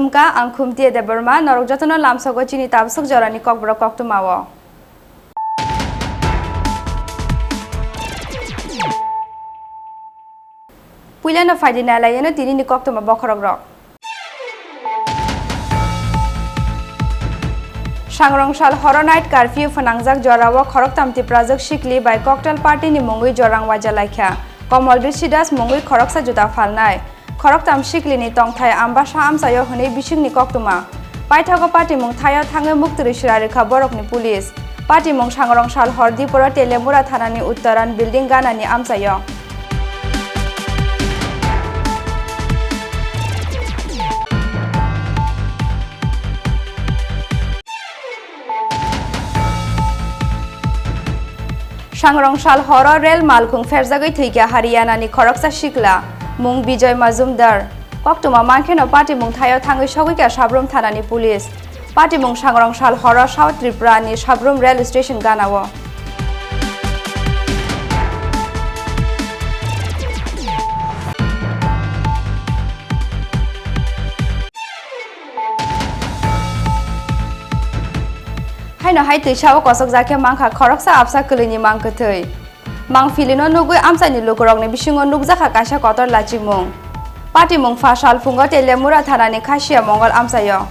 Khumka ang Khumtiya Debbarma norok jatono lamsago chini tabsok jorani kokbro koktumawo. Puilano faidina layano tini ni koktuma bokhorogrok. Sangrong sal horror night curfew phanangjak jorawo khoroktam Tripura sikli by cocktail party ni mongui jorang wajalaikha. Komol Bisidas mongui khoroksa juta falnai. Khoroktam sikli ni tongthai ambasa amsayo hone bising ni koktuma. Paithago party mong thayo thange mukturi shirarikha borok ni police. Party mong sangrong sal hor Debbarma telemura thana ni uttaran building gana ni amsayo. Sangrong sal horror rail malkung ferjagai thuikya Haryana ni khoroksa sikla mung Bijoy Majumdar koktuma mankheno party mung thayo thangai sogika sabrum thana ni police party mung sangrong sal horror South Tripura ni sabrum rail station ganawo. Haino hai tuisawo kosok jakhe mangkha khoroksa apsa kulini mangkhathai mang filino nugui amsani lukurok ni bisingo nukjakha kaisa kotor lachimung party mung fasal fungo telemura thana ni khasia mongol amsayo.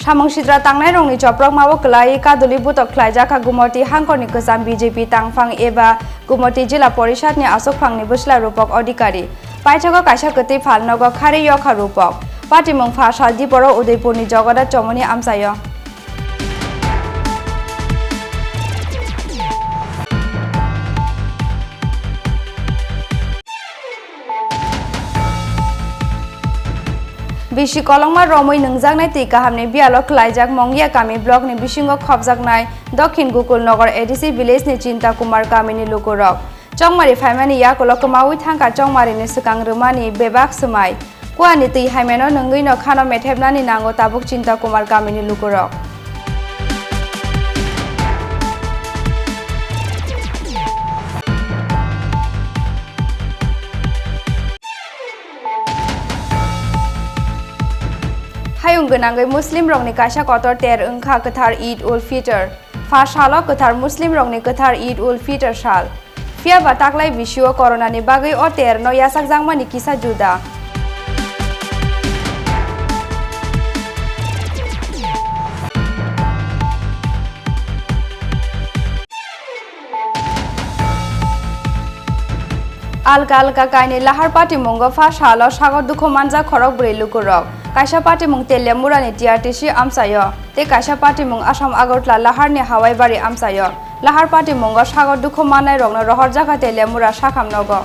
Samong sidra tangnai rongni choprok mawo klai kaduli butok khlaijaka Gumoti hangkorni kesam BJP tangfang eba Gumoti jila porishad ni asok phangni busla rupok adhikari paithago kaisa keti phalnogo khari yokha rupok party mung fasal Debbarma Udaipurni jogada chomoni amsayo. Bisi kolongma romoi nungjaknai tui kahamni bialo khlaijak Mongya Kami block ni bisingo khopjaknai Dokhin Gokul Nagar ADC village ni Chinta Kumar Kami ni lukurok chongmari phaimani yakulo kmawi thangka chongmari ni swkang rwmani bebak swmai kuani tui haimeno nungui no khano methebnani nango tabuk Chinta Kumar Kami ni lukurok. Hayung gwnangui Muslim rokni kaisa kotor ter wngkha kwthar Eid ul Fitr. Fa salo kwthar Muslim rokni kwthar Eid ul Fitr sal. Phiaba taklai bisio corona ni bagui o ter no yasakjangmani kisa juda. Alka alka kaini lahar party mongo fa salo sagor dukho manja khorok brei lukurok kaisa party mung telemura ni TRTC amsayo te kaisa party mung Assam Agartala lahar ni hawai bari amsayo lahar party mongo sagor dukho manai rokno rohor jaka telemura sakhamnogo.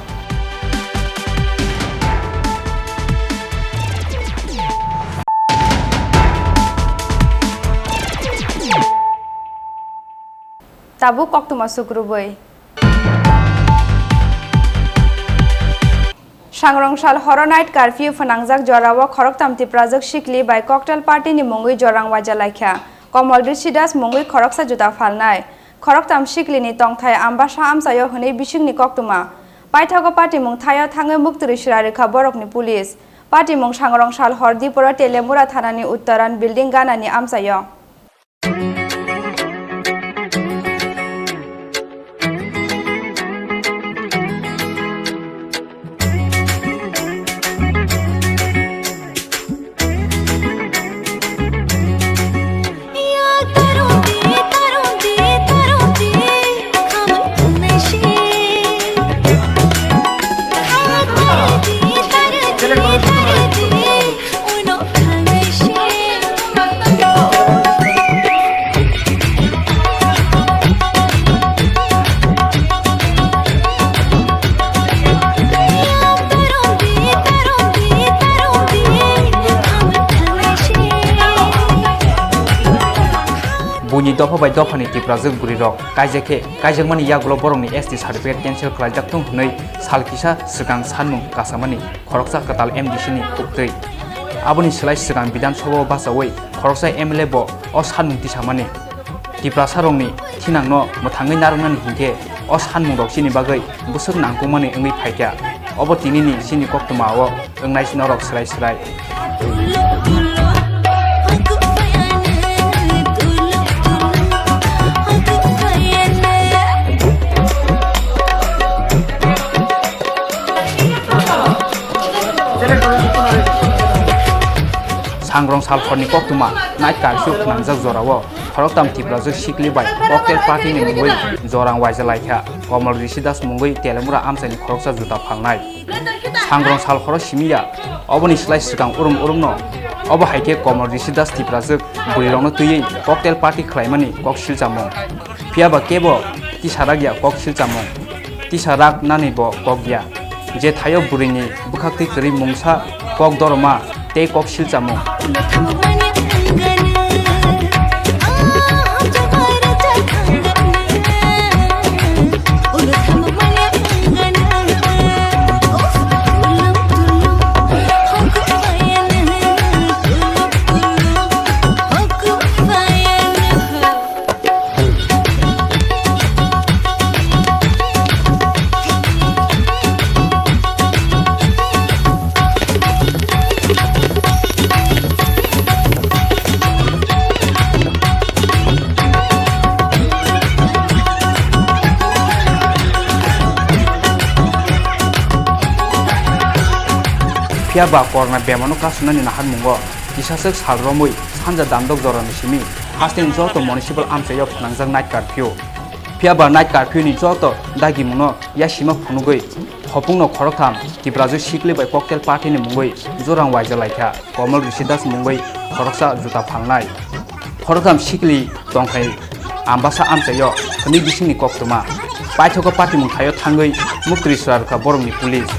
Tabu koktuma sukrubai Sangrong sal horror night curfew phanangjak jorawo khoroktam Tripura sikli by cocktail party ni mongui jorang wajalaikha Komol Bisidas mongui khoroksa juta falnai khoroktam sikli ni tongthai ambasa amsayo hone bising ni koktuma paithago party mung thayo thange mukturi shirarikha borok ni police party mung sangrong sal hor Debbarma telemura thana ni uttaran building gana ni amsayo. dopha bai dopha ni Tripura buri rok kaijak yagulo borong ni ST certificate cancel khlaijak tung hnei salkisa sikang sanmung kasamani khoroksa katal MDC ni kuktei aboni slai sikang bidan sabha basawai khoroksa MLA bo o sanmung tisamani Tripura sarong ni thinangno mothangai narungnani hingke o sanmung rok sini bagai busuk nangkungmani wngwi phaikya obo tinini sini koktoma o wngnai sinorok slai Sangrong salphorni koktuma night curfew khnangjak jorao khoroktam Tripura sikli bai cocktail party ni mungoi jorang waijalaikha Komal Risidas mungoi telemura amsani khoroksa juta phalnai Sangrong salphor simiya oboni slai sikang urumno obo haike Komal Risidas Tripura burirongno tuyei cocktail party khlaimani kok siljamung phiaba kebo tisaragya kok siljamung tisarak nani bo kokya je thayo burini bukhakti kri mungsa kok dorma tei kok siljamung Phiaba korna bemano kasunani nahan mungo kisasek salromui sanja damdok jorani simi hasting joto municipal amsayo phnangjak night curfew phiaba night curfew ni joto dagi muno yasima phunugoi hopungno khoroktham Tripura sikli bai cocktail party ni mungoi jorang waijalaikha Komal Risidas mungoi khoroksa juta phalnai khoroktham sikli tongkhai ambasa amsayo khani bisingni koktoma paithoko party mungthayo thangoi muktri sarka boromni police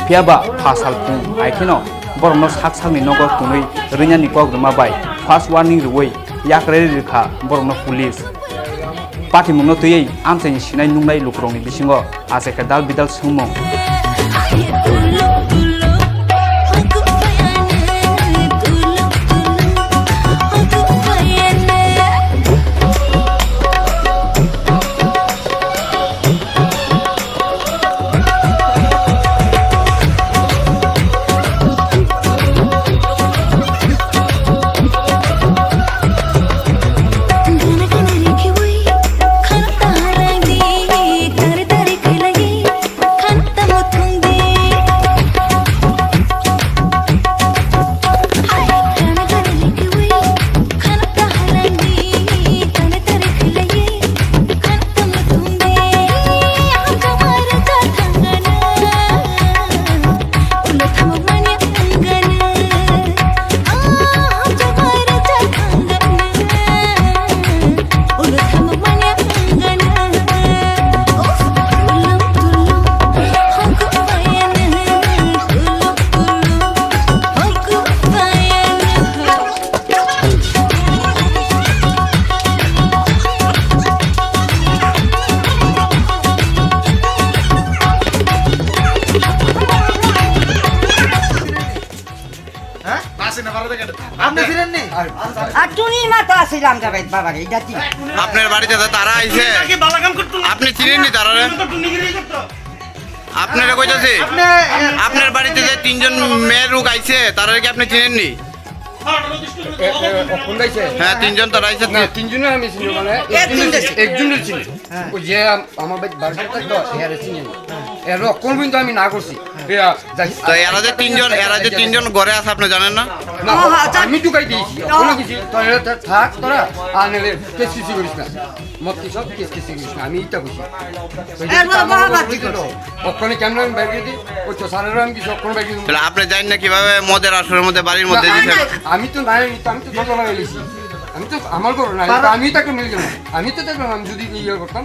Phiaba phasal pung aikino boromno saksalni nogo tunui rinyani kokdoma bai first warning ruwei yakreri rikha boromno police party mungno tuyei amsani sinai nungnai lukrongni bisingo aseka dal bidal sungmong আপনার বাড়িতে তারা আইছে আপনি চিনেন নি তারা আপনারা কইতাছে আপনার বাড়িতে যে তিনজন মেয়ের লোক আইছে তারা কি আপনি চিনেন নি হ্যাঁ তিনজন তারা আইছে তিনজনে আমি চিনি মানে একজনের চিনি ওই যে আমার বাড়িতে তো হেয়ারে চিনি এর রক্ষণ কিন্তু আমি না করছি তো এরা যে তিনজন ঘরে আছে আপনি জানেন না? আমি ঢুকাই দিয়েছি কোনো কিছু তোরা থাক তোরা আর নাহলে কেস কিছু করিস না মত কি সব কেস কিছু করিস না আমি এটা বুঝি ওখানে কেমন আমি বাইরে দিই ওই তো সারের আমি কিছু ওখানে বাইরে দিই। তাহলে আপনি জানেন না কিভাবে মদের আসরের মধ্যে বাড়ির মধ্যে দিয়েছেন? আমি তো নাই আমি তো দরজা লাগাই লিছি আমি তো আমার করো না আমি তাকে মিল গেলাম আমি তো দেখলাম আমি যদি ইয়ে করতাম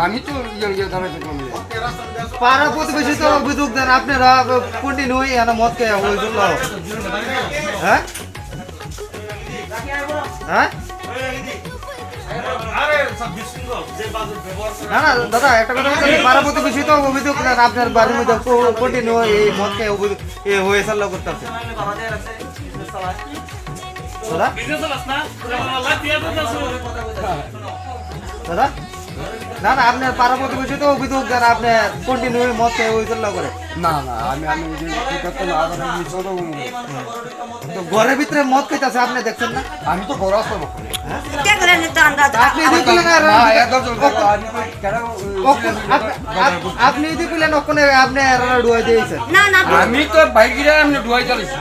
আমি তো ইয়ে দ্বারা দেখলাম পাড়া প্রতিবেশী তো অভিযোগ দেন আপনারা কন্টিনিউ এখানে মদ খেয়ে ওই জন্য হ্যাঁ হ্যাঁ না না দাদা একটা কথা বলছি পাড়া প্রতিবেশী তো অভিযোগ দেন আপনার বাড়ির মধ্যে কন্টিনিউ এই মদ খেয়ে অভিযোগ হয়ে চাল্লা করতেছে দাদা দাদা না না আপনার পাড়া প্রতিবেশী তো অভিযোগ দেন আপনার কন্টিনিউ মদ খেয়ে ওই চাল্লা করে না না আমি তো ঘরের ভিতরে মদ খেতেছে আপনি দেখছেন না আমি তো ঘর আসলাম আপনি যদি বললেন ওখানে আপনি ডুয়াই দিয়েছেন আমি তো বাইক গিয়ে আমি ডুয়াই চালিয়েছি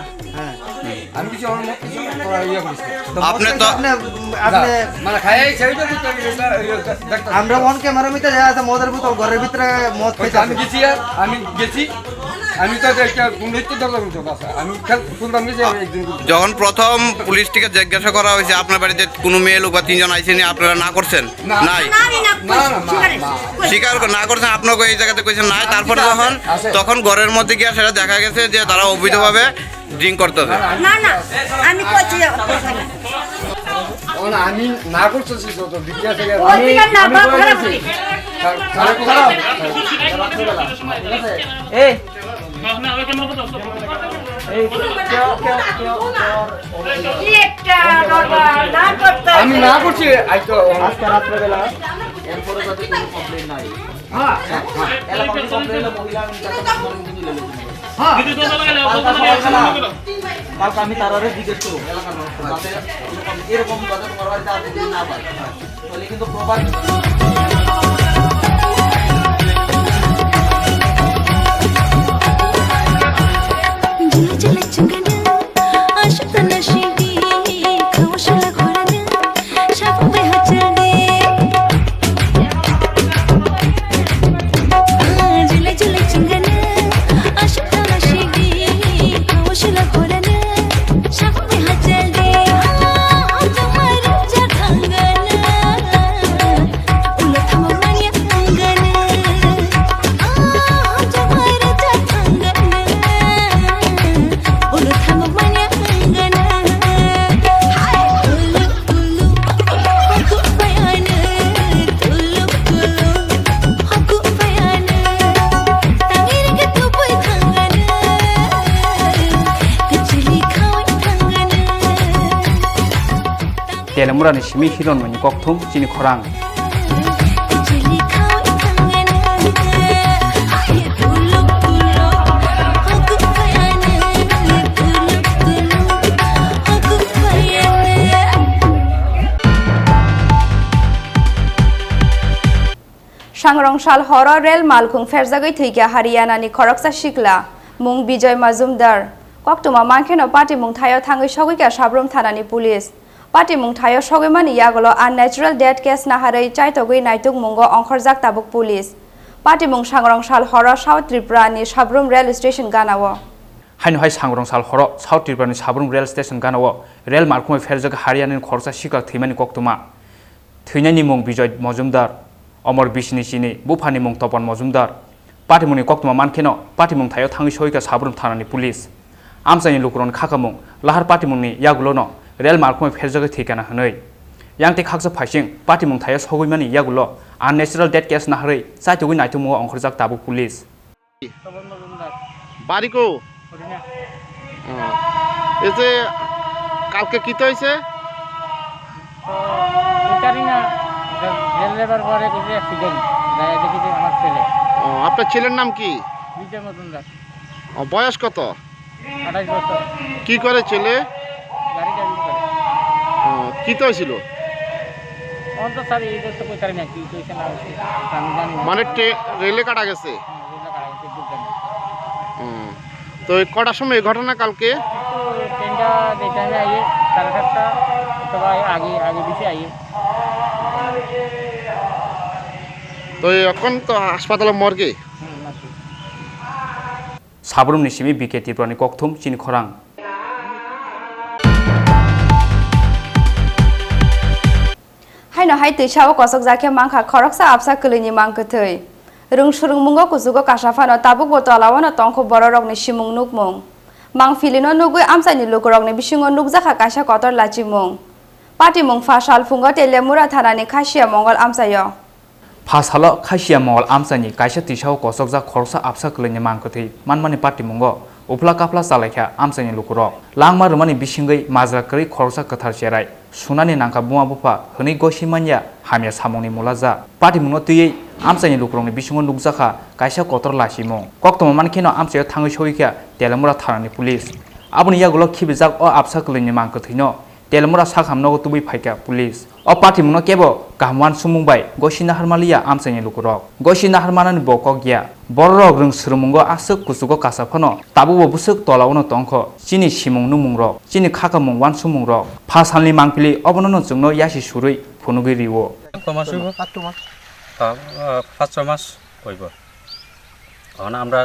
আমি কিছু আমার মত কিছু ইয়ে করিস আপনি তো মানে খাই আমরা অন ক্যামেরা মিতে দেখা আছে মদের বোতল ঘরের ভিতরে মদ খেতে আমি গেছি আমি গেছি আমি তো আমি শুনতাম যে একদিন যখন প্রথম পুলিশ থেকে জিজ্ঞাসা করা হয়েছে আপনার বাড়িতে কোনো মেয়ে লোক বা তিনজন আইসেনি আপনারা না করছেন নাই স্বীকার না করছেন আপনাকে এই জায়গাতে কইছেন নাই তারপরে তখন ঘরের মধ্যে গিয়ে সেটা দেখা গেছে যে তারা অবৈধভাবে ড্রিঙ্ক করতেছে না না আমি কইছি আমি না করছি তো বিক্রিয়া থেকে এই আমি না করছি আজকে রাত্রেবেলা এরপরে যাতে কোনো কমপ্লেইন নাই হ্যাঁ এলাকার কমপ্লেইন মহিলা কালকে আমি তারারে জিজ্ঞেস করবো এলাকার যাতে এরকম যাতে তোমার বাড়িতে আগে না পায় তাহলে কিন্তু proper Debbarma Shimi Hiron Mani Koktum Chini Khorang Sangrongshal Horror Rail Malkhung Ferzagoi Thiga Haryana ni Khoroksa Shikla Mung Bijoy Mazumdar Koktuma Mankheno Party Mung Thayo Thangai Shogika Shabrum Thanani Police Party Mung Thayo Shogimani Yagolo Unnatural Death Case Naharai Chaitogoi Naituk Mungo Onkhorjak Tabuk Police Party Mung Sangrongshal Horror South Tripura ni Shabrum Rail Station Ganawo Haino Hai Sangrongshal Horror South Tripura ni Shabrum Rail Station Ganawo Rail Malkhung Ferzag Haryana ni Khoroksa Shikla Thimani Koktuma Thwinani Mung Bijoy Mazumdar Amor Bishni Chini Bufani Mung Topan Mazumdar Party Mung Koktuma Mankheno Party Mung Thayo Thangai Shogika Shabrum Thanani Police Amsani Lukron Khakamung Lahar Party Mung ni Yagulono Rail Malkhung Ferzagoi Thikana Hanoi Yangti Khaksa Phashing Party Mung Thayo Shogimani Yagulo Unnatural Death Case Naharai Chaitogoi Naituk Mungo Onkhorjak Tabuk Police বাড়ি কো এই যে কালকে কি তো হইছে রেলের পরে কিছু অ্যাক্সিডেন্ট গায়ে দেখি যে আমার ছেলে আপনার ছেলের নাম কি? বিজয় মজুমদার। বয়স কত? 28 বছর। কি করে ছেলে? গাড়ি ড্রাইভিং করে। কি তো হয়েছিল? অন্ত স্যার এই তো কই তারি না কি কইছে না আমি জানি মানে রেলে কাটা গেছে? রেলে কাটা গেছে দোকান তো এই কটার সময় এই ঘটনা কালকে? তো ট্রেনটা এই টাইমে আইয়ে 7:30 অথবা আগে আগে বেশি আইয়ে। তো এখন তো হাসপাতালে মর্গে। সাবরুম নিসিমি বিকে ত্রিপুরাनि ককथुम चिनि खरां हायनो हाय तैसाव कसक जाखे मांखा खरकसा आपसा कलैनि मांखोथै रों सुरुं मुंगो कुसुगो कासाफानो ताबुक बतलावनो तंखो बररकनि सिमुं नुकमुं मां फिलिनो नुगै आमसानि लोकरकनि बिसिङो नुकजाखा कासा कतर लाचिमुं पार्टी मुं फासाल फुंगो तेलेमुरा थानानि खासिया मंगल आमसायो फासालो खासिया मंगल आमसानि कायसा तैसाव कसक जा खरकसा आपसा कलैनि मांखोथै मानमानि पार्टी मुंगो उफ्ला काफ्ला सालायखा आमसानि लोकरक लांमा रुमानि बिसिङै माजरा करै खरकसा कथार सेराय सुनानि नांखा बुमा बुफा हनै गसिमानिया हामिया सामंनि मुलाजा पार्टी मुंनो तैयै आमसानि लोकरकनि बिसिङो नुकजाखा कायसा कतर लासिमुं कक्तमा मानखिनो आमसायो थाङै सहिखा तेलेमुरा थानानि पुलिस आबुनि यागुलो खिबिजाक अ आपसा कलैनि मांखोथैनो तेलेमुरा साखामनो तुबै फायका पुलिस अ पार्टी मुंनो केबो गाहमान सुमुंबाय गसिना हारमालिया आमसानि लोकरक गसिना हारमानानि बकक गिया बररक रों सुरुमुंगो आसक कुसुगो कासाफानो ताबुबो बुसुक तलावनो तंखो चिनि सिमुं नुमुंरक चिनि खाका मुंवान सुमुंरक फासालनि मांपिलि अबननो जोंनो यासि सुरै फुनुगै रिवो কমাসইব 5 মাস হইব এখন আমরা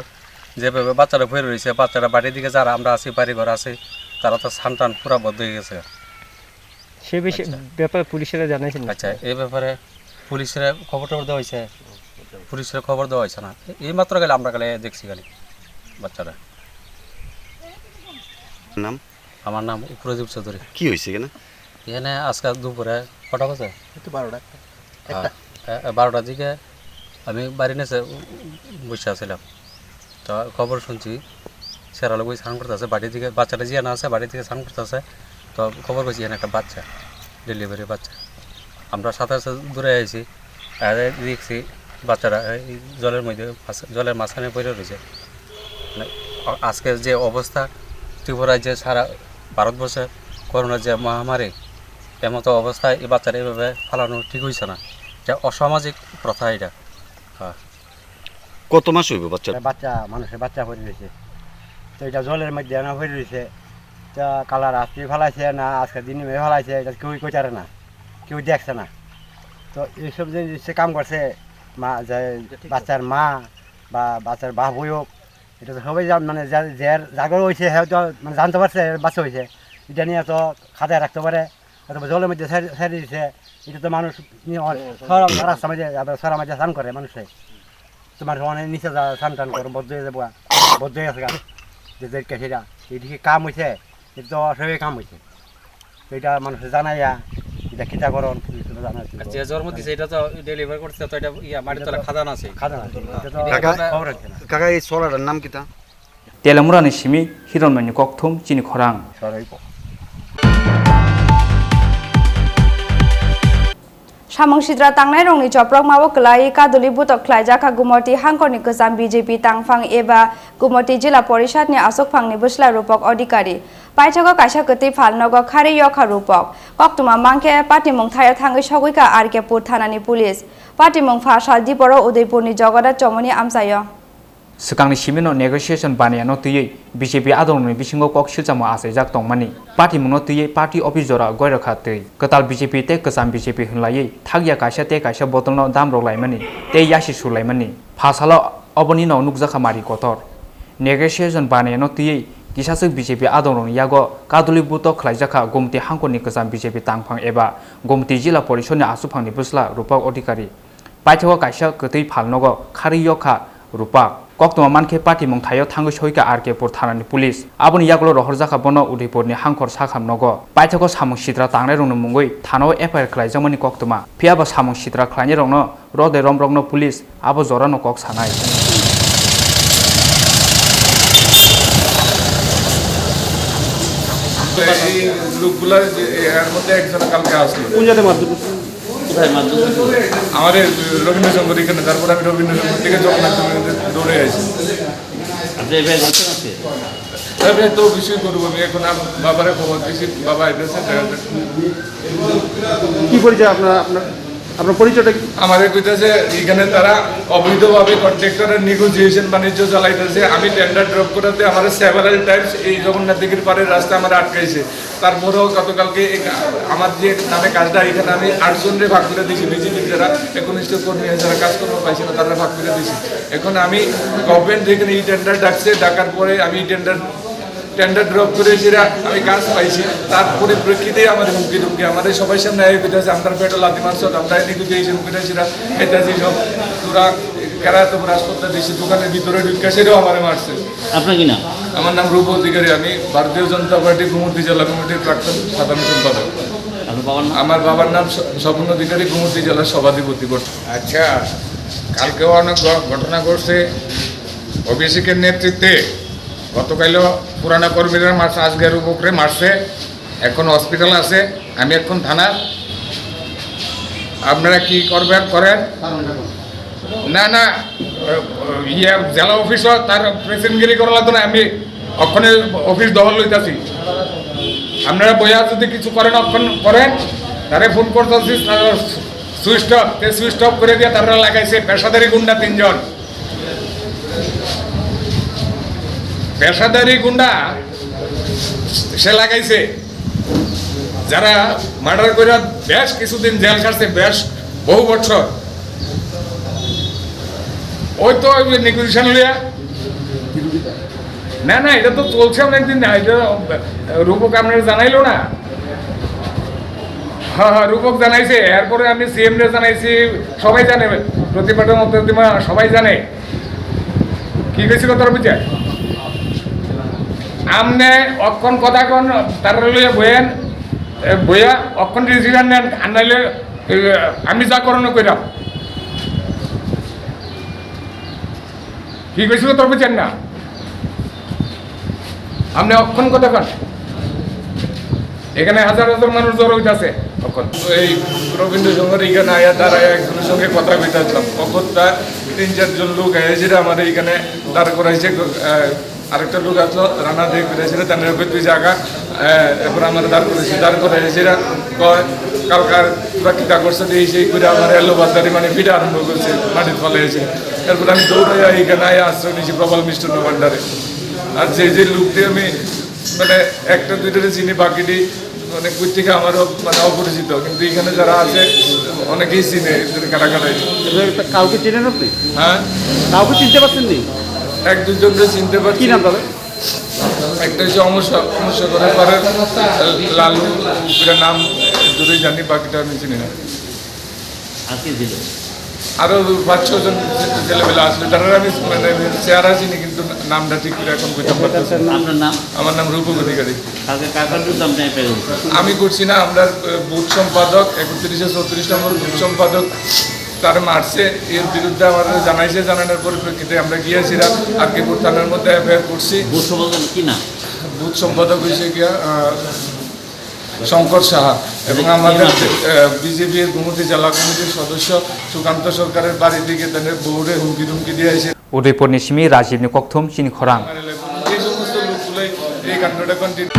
যেভাবে বাচ্চারা ফেরে রয়েছে বাচ্চারা বাড়ির দিকে যারা আমরা আছি বাড়ি ঘর আছে তারা তো সানটান পুরা বদ্ধ হয়ে গেছে সে ব্যাপারে পুলিশেরা জানাইছেন? আচ্ছা এই ব্যাপারে পুলিশের খবর দেওয়া হয়েছে পুলিশের খবর দেওয়া হয়েছে না এই মাত্র গেলে আমরা গেলে দেখছি খালি বাচ্চারা নাম আমার নাম প্রদীপ চৌধুরী কি হয়েছে কেন এখানে আজকে দুপুরে কটা বাজে 12টার দিকে আমি বাড়ি নেছে বসে আসছিলাম তো খবর শুনছি সেরা লোক স্নান করতেছে বাড়ির দিকে বাচ্চাটা জিয়ানা আছে বাড়ি থেকে স্নান করতেছে তো খবর পেয়েছি এখানে একটা বাচ্চা ডেলিভারি বাচ্চা আমরা সাথে সাথে দূরে আছি দেখছি বাচ্চারা জলের মধ্যে জলের মাঝখানে পড়ে রয়েছে মানে আজকে যে অবস্থা ত্রিপুরায় যে সারা ভারতবর্ষে করোনার যে মহামারী এমতো অবস্থায় এই বাচ্চারা এইভাবে ফালানো ঠিক হয়েছে না যে অসামাজিক প্রথা এটা কত মাস হইব বাচ্চা বাচ্চা মানুষের বাচ্চা পড়ে রয়েছে তো এটা জলের মধ্যে না পড়ে রয়েছে তা কালার আজকে ফেলাইছে না আজকের দিনে ফেলাইছে এটা কেউ কইতারে না কেউ দেখছে না তো এইসব যে সে কাম করছে মা যে বাচ্চার মা বা বাচ্চার বাপ হোক এটা তো সবাই মানে যার জাগর হয়েছে হয়তো মানে জানতে পারছে বাচ্চা হয়েছে এটা নিয়ে তো খাতায় রাখতে পারে অথবা জলের মধ্যে ছেড়ে দিচ্ছে এটা তো মানুষ রাস্তার মধ্যে সরার মধ্যে স্নান করে মানুষে তোমার অনেক নিচে যা স্নান টান করে বদ্ধ হয়ে যাবো বদ্ধ হয়ে গেছে যে সেটা এদিকে কাম হয়েছে এটা তো সবাই কাম হয়েছে তো এটা মানুষের জানাইয়া এটা খিতাকরণ যে জন্ম দিছে এটা তো ডেলিভারি করতে তো এটা মাটির তলা খাদান আছে কাকা এই সোলাটার নাম কিতা तेलेमुरानि सिमि हिरनमनि ककथुम चिनि खरां सामं सिद्रा तांनाय रंनि जप्रक मावो क्लाय कादुलि बुतक ख्लायजाखा गुमति हांकरनि गोजाम बीजेपी तांफां एबा गुमति जिल्ला परिषदनि आसक फांनि बुस्ला रूपक अधिकारी पाइथागो कायसा गति फालनगो खारि यखा रूपक कक्तुमा मांखे पार्टी मुं थाया थांगै सगैका आरके पुर थानानि पुलिस पार्टी मुं फासाल दिपरो उदयपुरनि जगदात चमनि आमसायो सिगांनि सिमिनो नेगोसिएशन बानायानो तैयै बीजेपी आदरनि बिसिङाव कक सिलजामा आसायजाक दंमानि पार्टी मुंनो तैयै पार्टी अफिस जरा गयरखा तै कताल बीजेपी ते गोजाम बीजेपी होनलायै थागिया कायसा ते कायसा बदलनो दामरक लायमानि ते यासि सुलायमानि फासालो अबनिनो नुकजाखा मारि कतर नेगोसिएशन बानायानो तैयै किसासक बीजेपी आदरनि यागो कादुलि बुतो ख्लायजाखा गुमति हांकरनि गोजाम बीजेपी तांफां एबा गुमति जिल्ला परिषदनि आसुफांनि बुस्ला रूपक अधिकारी पाइथागो कायसा गतै फालनगो खारि यखा रूपक कक्तमा मानखे पार्टी मुं थायो थांगै सहिका आरके पुर थानानि पुलिस आबुनि यागलो रहरजाखा बनो उदयपुरनि हांखर साखामनगो पाइथागो सामं सिद्रा तांनाय रंनो मुंगै थानाव एफआईआर खालायजामनि कक्तमा फियाबा सामं सिद्रा खालायनि रंनो रदे रमरगनो पुलिस आबो जरानो कक सानाय এই লোকগুলা এর মধ্যে একজন কালকে আসলো কোন জায়গায় মারধর আমার রবীন্দ্র শঙ্কর এখানে তারপর আমি রবীন্দ্র শঙ্কর থেকে জগন্নাথ দৌড়ে আসি তারপরে তো বিষয় করবো আমি এখন বাবারে খবর দিয়েছি বাবা এসেছে কি পরিচয় আপনার আপনার আপনার পরিচয়টা কি? আমাদের কইতেছে এখানে তারা অবৈধভাবে কন্ট্রাক্টরের নেগোসিয়েশন বাণিজ্য চালাইতেছে। আমি টেন্ডার ড্রপ করাতে আমার সেভারাল টাইমস এই জগন্নাথ দিঘির পাড়ের রাস্তা আমার আটকাইছে। তারপরেও গতকালকে আমার যে নামে কাজটা এখানে আমি 8 জনরে ভাগ করে দিয়েছি, বিজেপি যারা 19 কর্মী যারা কাজকর্ম পাইছে না তারা ভাগ করে দিয়েছি। এখন আমি গভর্নমেন্ট এখানে এই টেন্ডার ডাকছে, ডাকার পরে আমি টেন্ডার ড্রপ করেছি, আমি কাজ পাইছি। তার পরিপ্রেক্ষিতে আমাদের হুমকি টুমকি আমাদের সবাই সামনে আয় পেতেছে, আমরা পেটে লাথি মারছ, আমরা নেগোসিয়েশন করেছি এটা যে সব তোরা কেরাত হাসপাতাল দিয়েছি দোকানের ভিতরে ঢুকে সেটাও আমার মারছে। আপনার কি নাম? আমার নাম রূপ অধিকারী, আমি ভারতীয় জনতা পার্টি কুমুরদি জেলা কমিটির প্রাক্তন সাধারণ সম্পাদক। আমার বাবার নাম স্বপন অধিকারী, কুমুরদি জেলার সভাধিপতি। আচ্ছা, কালকেও অনেক ঘটনা ঘটছে অভিষেকের নেতৃত্বে। গতকালও পুরানা কর্মীরা মারছে, আজকের উপরে মারছে, এখন হসপিটাল আছে। আমি এখন থানা, আপনারা কি করবেন করেন। না না জেলা অফিসও তার প্রেসিডেন্টগিরি করা লাগতো না, আমি অক্ষণে অফিস দখল লইতেছি। আপনারা বইয়া যদি কিছু করেন অক্ষণ করেন, তারে ফোন করতেছি সুইচ অফ করে দিয়ে তারা লাগাইছে পেশাদারি গুন্ডা 3 জন। পেশাদারি গুন্ডা সে লাগাইছে, যারা মার্ডার করে বেশ কিছুদিন জেল খাটছে, বেশ বহু বছর। ওই তো নেগোসিয়েশন লিয়া না না এটা তো চলছে অনেকদিন না। এটা রূপক আপনারা জানাইলো না? হ্যাঁ, রূপক জানাইছে, এরপরে আমি সিএম রে জানাইছি, সবাই জানে, প্রতিবাদের মধ্যে সবাই জানে কি হয়েছিল তার বুঝে। আমনে অক্ষণ কথা কন, তার লইয়া বইয়া অক্ষণ ডিসিশন নেন, আনাইলে আমি যা করণ কইরাম। কি কইছিল তোর বুঝেন না? আপনি অক্ষণ কথা কন, এখানে হাজার হাজার মানুষ জড়ো হইতেছে। তখন এই রবীন্দ্রসঙ্গের এখানে আয়া দাঁড়ায় একজনের সঙ্গে কথা কইতাছিলাম, তখন তার 3-4 জন লোক এসে আমার এইখানে দাঁড় করাইছে। আরেকটা লোক আসলো রান্না দিয়ে করেছিল, তাদের তুই জায়গা এরপর আমার দাঁড় করেছে কালকার কিতা করছে দিয়ে সেই করে আমার এলো বাজারি মানে পিঠা আরম্ভ করছে, মাটির ফলে এসে। এরপর আমি দৌড়ে এইখানে আশ্রয় নিয়েছি প্রবল মিষ্টান্ন ভান্ডারে। আর যে লোকটি আমি মানে 1-2টা চিনি, বাকিটি মানে কই থেকে আমারও মানে অপরিচিত, কিন্তু এখানে যারা আছে অনেকেই চিনে কাটাকাটাই। কাউকে চেনেন আপনি? হ্যাঁ, কাউকে চিনতে পারছেন? 1-2 জনকে চিনতে পারছি। কি নাম তাহলে? একটা হচ্ছে অমস্য করে পারে লালু, এটা নাম যদি জানি, বাকিটা আমি চিনি না। আরো 5-6 জন ছেলেবেলা আসলে যারা আমি মানে চেহারা চিনি, কিন্তু নামটা ঠিক করে এখন কইতে পারতেছি। আমার নাম রূপক অধিকারী। আমি করছি না, আমরা বুথ সম্পাদক 31-34 নম্বর বুথ সম্পাদক তার মারছে, এর বিরুদ্ধে আমাদের জানাইছে। জানানোর পরিপ্রেক্ষিতে আমরা গিয়েছিলাম আরকিপুর থানার মধ্যে এফআইআর করছি। বুথ সম্পাদক হয়েছে গিয়া শঙ্কর সাহা, এবং আমাদের বিজেপির গুমতি জেলা কমিটির সদস্য সুকান্ত সরকারের বাড়ি থেকে তাদের বউরে হুমকি টুমকি দিয়েছে। উদয়পুর নিশিমি রাজীব কক্থম চিনি খরাং। এই সমস্ত লোকগুলোই এই কাণ্ডটা কন্টিনিউ।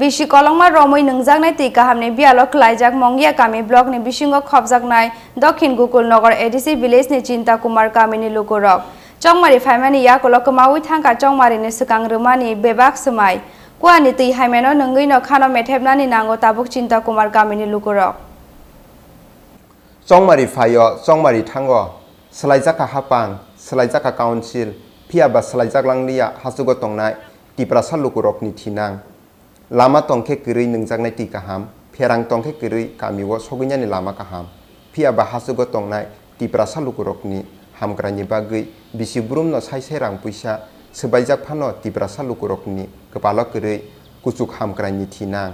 বিশি কলংমা রমৈ নংজাকনাই তৈ কাহামনি বিয়ালক লাইজাক মঙ্গিয়া কামি block ni bisingo khobjaknai dokhin gokul nagar adc village ni Chinta Kumar kamini lukurok chongmari phaimani yakolo kmawi thangka chongmari ni swkang rwmani bebak smai kuani tৈ haimeno nongui no khano methebnani nango tabuk Chinta Kumar kamini lukurok chongmari phaio chongmari thango slaijaka hapang slaijaka council phiaba slaijaklangnia hasugo tongnai Tripura lukurok ni thinang lama tongkhe kwrui nungjaknai tui kaham pherang tongkhe kwrui kamiwo soguinyani lama kaham phiaba hasugo tongnai Tripura lukurokni hamgrani bagui bisi brumno saisai rang puisa sbaijak phano Tripura lukurokni kwpalo kwrui kuchuk hamgrani thinang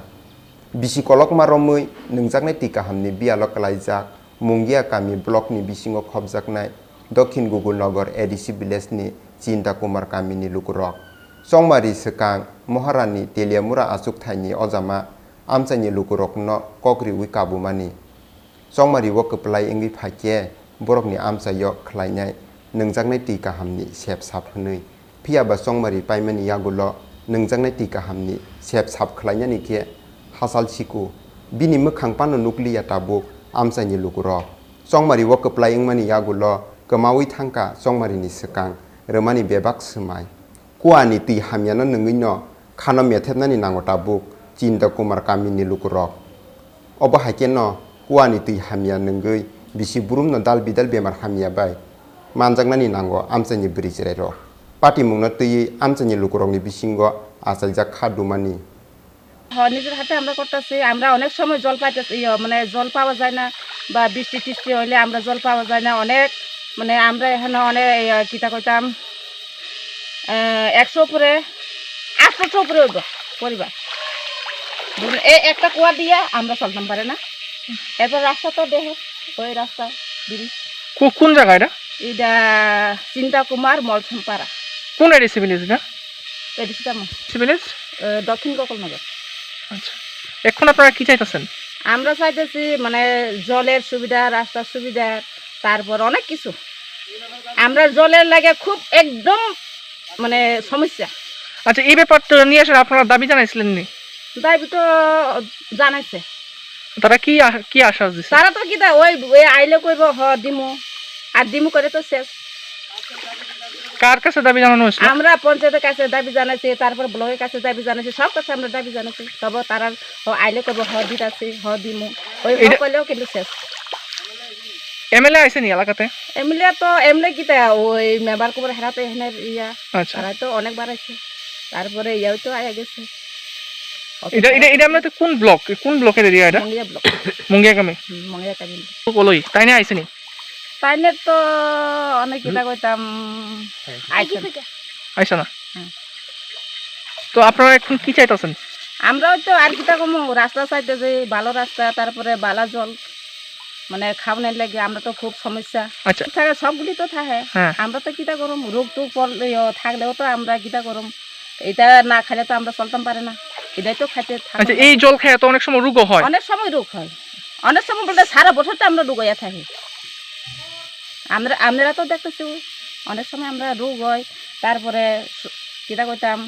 bisi kolokma romui nungjaknai tui kahamni bialo klaijak mungia kami blockni bisingo khobjaknai Dokhin Gugul Nagar ADC village ni Chinta Kumar kamini lukurok Chongmari swkang Moharani Teliamura Achuk Thaini Ojama Amchani Lukurokno Kokri ui kabumani Chongmari wo kwplai engui phaike borokni amchayo khlainai nungjaknai tui kahamni sep sap hnui phiaba Chongmari paimani yagulo nungjaknai tui kahamni sep sap khlainani ke hasal siku bini mekhang pano nuklia tabuk amsani lukuro songmari wo keplai engmani yagulo kemawi thangka songmari ni sekang remani bebak semai kuani ti hamyana nengino khano methepnani nango tabuk cinta kumar kami ni lukuro oba hakeno kuani ti hamya nengai bisi burum no dal bidal bemar hamya bai manjaknani nango amsani brijrero pati mungna tui amsani lukurong ni bisingo asal jak khadumani নিজের হাতে আমরা করতেছি আমরা অনেক সময় জল পাইতেছি মানে জল পাওয়া যায় না বা বৃষ্টি টিষ্টি হইলে আমরা জল পাওয়া যায় না অনেক মানে আমরা এখানে অনেক কিতা কইতাম 100 উপরে 800 উপরে হইব পরিবার এই একটা কুয়া দিয়ে আমরা চলতাম পারে না এরপর রাস্তা তো দেখো ওই রাস্তা ব্রিজ কোন জায়গা এটা এটা চিন্তা কুমার মলছমপাড়া কোন এরিয়া সিভিলিজ না এডিসিটা সিভিলিজ দক্ষিণ গোকুলনগর আচ্ছা এখন আপনারা কি চাইতেছেন আমরা চাইতেছি মানে জলের সুবিধা রাস্তার সুবিধা তারপর অনেক কিছু আমরা জলের লাগে খুব একদম মানে সমস্যা আচ্ছা এই ব্যাপারটা নিয়ে এসে আপনারা দাবি জানাইছিলেন নি দাবি তো জানাইছে তারা কি আশ্বাস দিছে তারা তো কি ওই আইলে কইব হ দিমু আর দিমু করে তো শেষ কার কাছে দাবি জানানো হয়েছিল আমরা পঞ্চায়েতের কাছে দাবি জানাইছি তারপর ব্লকের কাছে দাবি জানাইছি সব কাছে আমরা দাবি জানাইছি তবে তারা আইলে কইব হ দিতাছি হ দিমু ওই হ কইলেও কিন্তু শেষ এমএলএ আইছে নি এলাকাতে এমএলএ কিতা ওই মেম্বার কোবর হারাতে এখানে ইয়া আচ্ছা তারা তো অনেকবার আইছে তারপরে ইয়াও তো আয়া গেছে এটা আমরা তো কোন ব্লকের এরিয়া এটা মঙ্গিয়া ব্লক মঙ্গিয়া কামে বলই তাই না আইছে নি তাইনে তো অনেক কিতা কইতাম আইছে না তো আপনারা এখন কি চাইতেছেন আমরাও তো আর কিতা কম রাস্তা চাইতেছি ভালো রাস্তা তারপরে বালা জল মানে খাওয়ানোর লাগে আমরা তো খুব সমস্যা আচ্ছা থাকে সবগুলি তো থাকে আমরা তো কিতা করম রোগ টোগ পড়লে থাকলেও তো আমরা কিতা করম এটা না খাইলে তো আমরা চলতাম পারে না এটাই তো খাইতে আচ্ছা এই জল খেয়ে তো অনেক সময় রোগ হয় অনেক সময় রোগ হয় অনেক সময় বলতে সারা বছর তো আমরা রোগ হইয়া থাকি আমরা তো দেখতেছি অনেক সময় আমরা রোগ হয় তারপরে কিতা কইতাম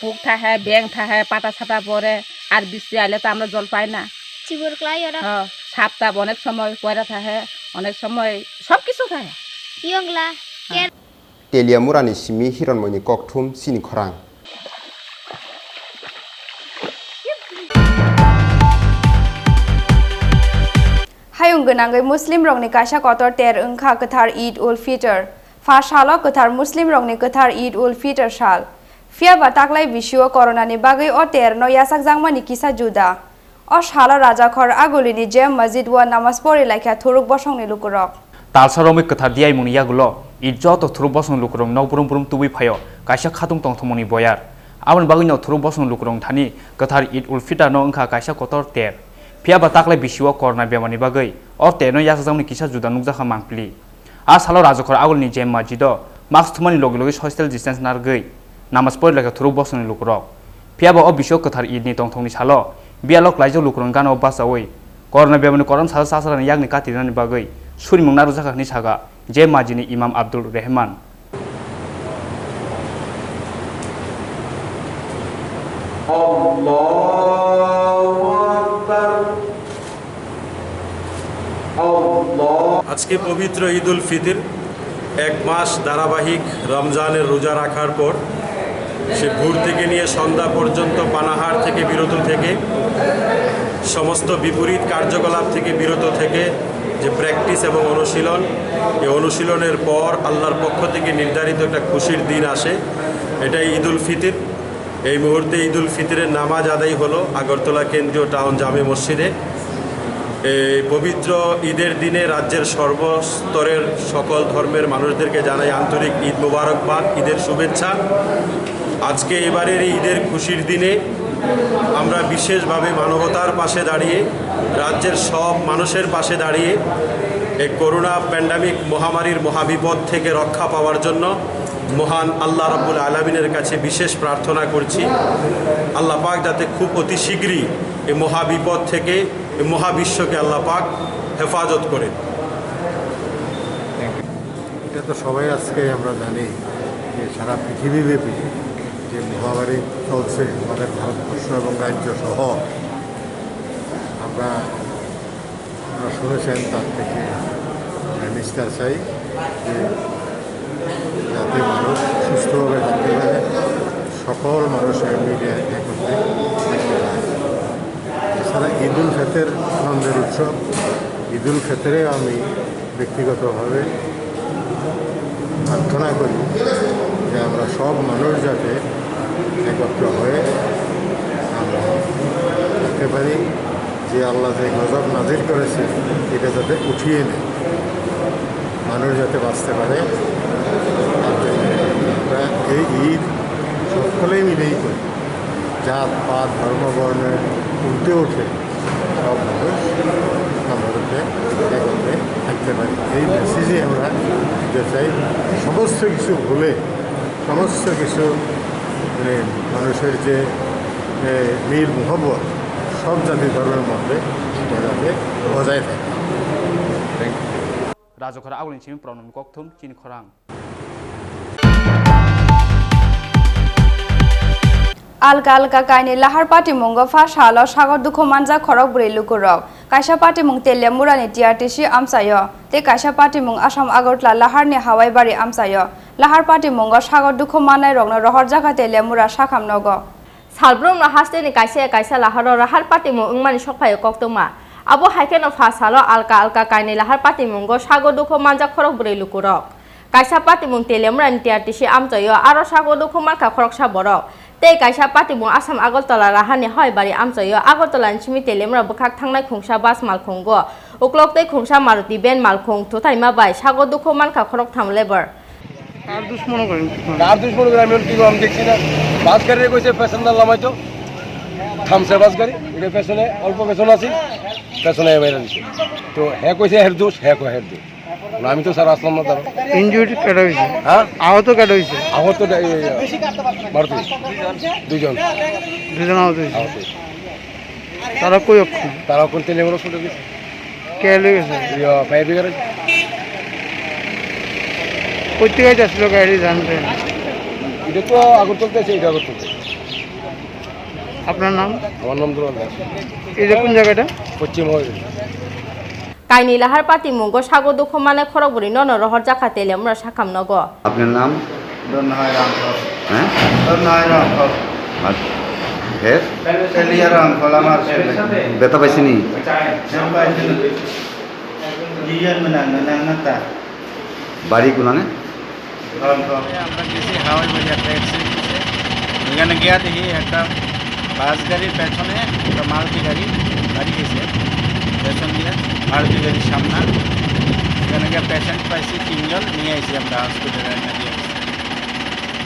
পোক থাকে ব্যাং থাকে পাতা ছাতা পরে আর বৃষ্টি আইলে তো আমরা জল পাই না সাপ টাপ অনেক সময় পয়রা থাকে অনেক সময় সব কিছু থাকে তেলিয়া মুরানি সিমি হিরণমণি ককথুম চিনি খরাং Hayung genangai Muslim rongni kaisa kotor ter engkha ketar Eid ul Fitr. Fa shalo ketar Muslim rongni ketar Eid ul Fitr shal. Fia bataklai bisio corona ni bagai o ter no yasak jangmani kisa juda. O shalo raja khor aguli ni jem masjid wa namaz pori laikha thuruk bosong ni lukurok. Talsaromik ketar diai muni yagulo Eid joto thuruk bosong lukurong no purum tubi phayo kaisa khatung tong thomoni boyar. Abon bagai no thuruk bosong lukurong thani ketar Eid ul Fitr no engkha kaisa kotor ter. Pia bataklai bisio corona bemani bagai or teno yasak jangmani kisa juda nukjakha mangpli. A salo raja khor aguli ni jem masjido mask thumani logi social distance nargai. Namaz pori laikha thuruk bosong ni lukurok. Pia ba o bisio ketar Eid ni tong thongni salo bialok laijok lukurong gano basawoi. Corona bemani koron sal sasarani yakni katirani bagai. Suri mungnaru zakakni saga je majini Imam Abdul Rahman. আজকে পবিত্র ঈদ উল ফিতর এক মাস ধারাবাহিক রমজানের রোজা রাখার পর সে ভোর থেকে নিয়ে সন্ধ্যা পর্যন্ত পানাহার থেকে বিরত থেকে সমস্ত বিপরীত কার্যকলাপ থেকে বিরত থেকে যে প্র্যাকটিস এবং অনুশীলন এই অনুশীলনের পর আল্লাহর পক্ষ থেকে নির্ধারিত একটা খুশির দিন আসে এটাই ঈদ উল ফিতর এই মুহূর্তে ঈদ উল ফিতরের নামাজ আদায় হলো আগরতলা কেন্দ্রীয় টাউন জামে মসজিদে এই পবিত্র ঈদের দিনে রাজ্যের সর্বস্তরের সকল ধর্মের মানুষদেরকে জানাই আন্তরিক ঈদ মোবারকবাদ ঈদের শুভেচ্ছা আজকে এবারের ঈদের খুশির দিনে আমরা বিশেষভাবে মানবতার পাশে দাঁড়িয়ে রাজ্যের সব মানুষের পাশে দাঁড়িয়ে এই করোনা প্যান্ডামিক মহামারীর মহাবিপদ থেকে রক্ষা পাওয়ার জন্য মহান আল্লাহ রাব্বুল আলামিনের কাছে বিশেষ প্রার্থনা করছি আল্লাহ পাক যাতে খুব অতি শীঘ্রই এই মহাবিপদ থেকে এই মহাবিশ্বকে আল্লাহ পাক হেফাজত করেন এটা তো সবাই আজকে আমরা জানি যে সারা পৃথিবীব্যাপী যে মহামারী চলছে আমাদের ভারতবর্ষ এবং রাজ্য সহ আমরা শুনেছেন তার থেকে নিস্তার চাই যে যাতে মানুষ সুস্থভাবে থাকতে পারে, সকল মানুষের মিলে একত্রে থাকতে পারে। এছাড়া ঈদ উল ফিতর আনন্দের উৎসব। ঈদ উল ফিতরে আমি ব্যক্তিগতভাবে প্রার্থনা করি যে আমরা সব মানুষ যাতে একত্র হয়ে আমরা থাকতে পারি, যে আল্লাহ যে গজব নাজির করেছে এটা যাতে উঠিয়ে নেয়, মানুষ যাতে বাঁচতে পারে। আমরা এই ঈদ সকলেই মিলেই করি, জাত পাত ধর্ম বর্ণের উঠতে ওঠে সব মানুষ আমরা যাতে একত্রে থাকতে পারি, এই মেসেজে আমরা দিতে চাই। সমস্ত কিছু ভুলে সমস্ত কিছু মানে মানুষের যে মিল মহব্বত সব জাতি ধর্মের মধ্যে সেটা যাতে বজায় থাকে। রাজখরা আগুন চিমি প্রণম ককথুম চিনি খরাং আলকা আলকা কাইনি লাহার পাটি মুঙ্গ ফাস হালো সাগর দুঃখ মানজা খরক বুড়ি লুকুরক কাইসা পাটি মুং তেলিয়া মুরানি টিআরটিসি আমসায় তে কাইসা পাটি মুং আসাম আগরতলা লাহারনি হাওয়াই বাড়ি আমসায় লাহার পাটি মুঙ্গ সাগর দুঃখ মানাই রংন রহর জায়গা তেলিয়া মুরা সাখাম নগ সালব্রম হাস্তেনি কাইসা লাহার রাহার পাটি মুং ইংমানি সফায় কক্তমা আবো হাইকেন ফাস হালো আলকা আলকা কাইনি লাহার পাটি মুঙ্গ সাগর দুঃখ মানজা খরক বুড়ি লুকুরক কাইসা পাটি মুং তেলিয়া মুরানি টিআরটিসি আমসায় আরো সাগর দুঃখ মানকা খরক সাবরক ते काइसा पाटिमुं आसाम आगरतला राहानि हायबारि आमचायो आगरतलानि सिमी तेलेमरा बखाक थांनाय खुंसा बास मालखुंगो उक्लक्तै खुंसा मारुति बेन मालखुं थुथाइमा बाय सागर दुखो मानका खरक थामलेबर আর দুশ্মন করেন আমি কি আমি দেখছি না বাস গাড়ি কইছে প্যাসেঞ্জার নামাইতো থামছে বাস গাড়ি এটা পেছনে অল্প পেছন আছে পেছনে বাইরে দিছে তো হ্যাঁ কইছে হের দোষ হ্যাঁ কই হের দোষ আমি তো স্যার আসলাম না তার ইনজুরি কেটে হইছে হ্যাঁ আহত কেটে হইছে আহত মারুতি দুইজন আহত তারা কই অক্ষম তারা কোন তেলে বড় ছুটে গেছে কে লই গেছে ফায়ার ব্রিগেড কইতে গেছে আসলে গাড়ি জানতেন এটা তো আগর চলতেছে এটা আগর চলতেছে আপনার নাম আমার নাম দুলাল দাস এটা কোন জায়গাটা পশ্চিম হয়ে কাইনি লাহার পাটি মুঙ্গ সাগর দুঃখ মানে খরক বুড়ি নন রহর জাখা তেলে আমরা সাখাম নগ আপনার নাম দন্নায় রামফল হ্যাঁ দন্নায় রামফল ফের তেলিয়া রামফল আমার বেতা পাইছিনি বাড়ি কোনানে আমরা গেছি হাওয়াই বাড়ি একটা অ্যাক্সিডেন্ট হয়েছে এখানে গিয়া দেখি একটা বাস গাড়ির পেছনে একটা মারুতি গাড়ি গেছে পেছন দিয়ে মারুতি গাড়ির সামনে এখানে গিয়ে পেশেন্ট পাইছি 3 জন নিয়ে আইছি আমরা হসপিটালে এনে দিয়ে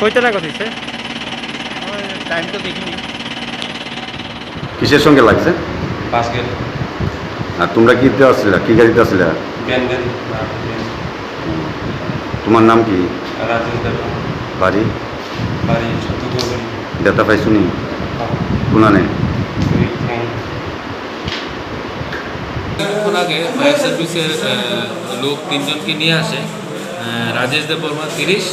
কয়টা টাকা দিছে টাইম তো দেখিনি কিসের সঙ্গে লাগছে বাস গাড়ি আর তোমরা কিতে আসছিলা কি গাড়িতে আসছিলা ভ্যান গাড়ি তোমার নাম কি রাজেশ দেববর্মা বাড়ি বাড়ি ছত্তুগড় বেতা পাইছুনি কোনানে কিছুক্ষণ আগে ফায়ার সার্ভিসের লোক 3 জনকে নিয়ে আসে রাজেশ দেববর্মা 30